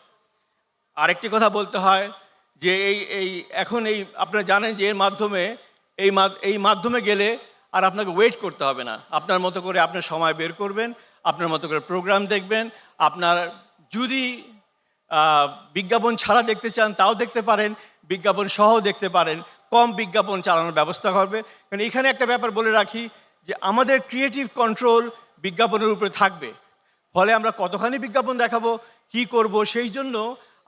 আরেকটি কথা বলতে হয় যে এখন আপনারা জানেন যে এর মাধ্যমে এই মাধ্যমে গেলে আর আপনাকে ওয়েট করতে হবে না। আপনার মতো করে আপনার সময় বের করবেন, আপনার মতো করে প্রোগ্রাম দেখবেন। আপনার যদি বিজ্ঞাপন ছাড়া দেখতে চান তাও দেখতে পারেন, বিজ্ঞাপন সহ দেখতে পারেন, কম বিজ্ঞাপন চালানোর ব্যবস্থা করবে। কারণ এখানে একটা ব্যাপার বলে রাখি যে আমাদের ক্রিয়েটিভ কন্ট্রোল বিজ্ঞাপনের উপরে থাকবে। ফলে আমরা কতখানি বিজ্ঞাপন দেখাবো, কি করব, সেই জন্য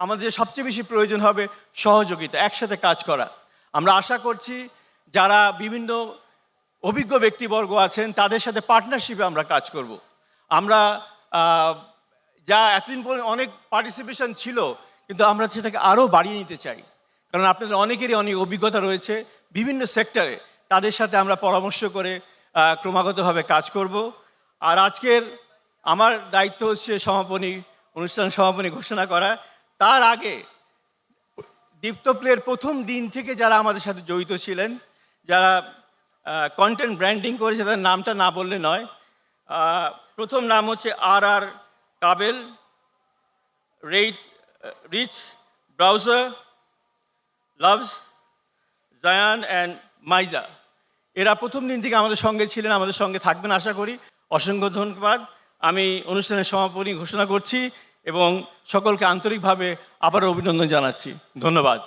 আমাদের সবচেয়ে বেশি প্রয়োজন হবে সহযোগিতা, একসাথে কাজ করা। আমরা আশা করছি যারা বিভিন্ন অভিজ্ঞ ব্যক্তিবর্গ আছেন তাদের সাথে পার্টনারশিপে আমরা কাজ করব। আমরা যা এতদিন পর্যন্ত অনেক পার্টিসিপেশন ছিল, কিন্তু আমরা সেটাকে আরও বাড়িয়ে নিতে চাই, কারণ আপনাদের অনেকেরই অনেক অভিজ্ঞতা রয়েছে বিভিন্ন সেক্টরে। তাদের সাথে আমরা পরামর্শ করে ক্রমাগতভাবে কাজ করব। আর আজকের আমার দায়িত্ব হচ্ছে অনুষ্ঠান সমাপনী ঘোষণা করা। তার আগে দীপ্ত প্লের প্রথম দিন থেকে যারা আমাদের সাথে জড়িত ছিলেন, যারা কন্টেন্ট ব্র্যান্ডিং করেছে, তাদের নামটা না বললে নয়। প্রথম নাম হচ্ছে আর কাবেল, রিচ ব্রাউজার, লাভস, জায়ান অ্যান্ড মাইজা। এরা প্রথম দিন থেকে আমাদের সঙ্গে ছিলেন, আমাদের সঙ্গে থাকবেন আশা করি। অসংখ্য ধন্যবাদ। আমি অনুষ্ঠানের সমাপনী ঘোষণা করছি এবং সকলকে আন্তরিকভাবে আবারও অভিনন্দন জানাচ্ছি। ধন্যবাদ।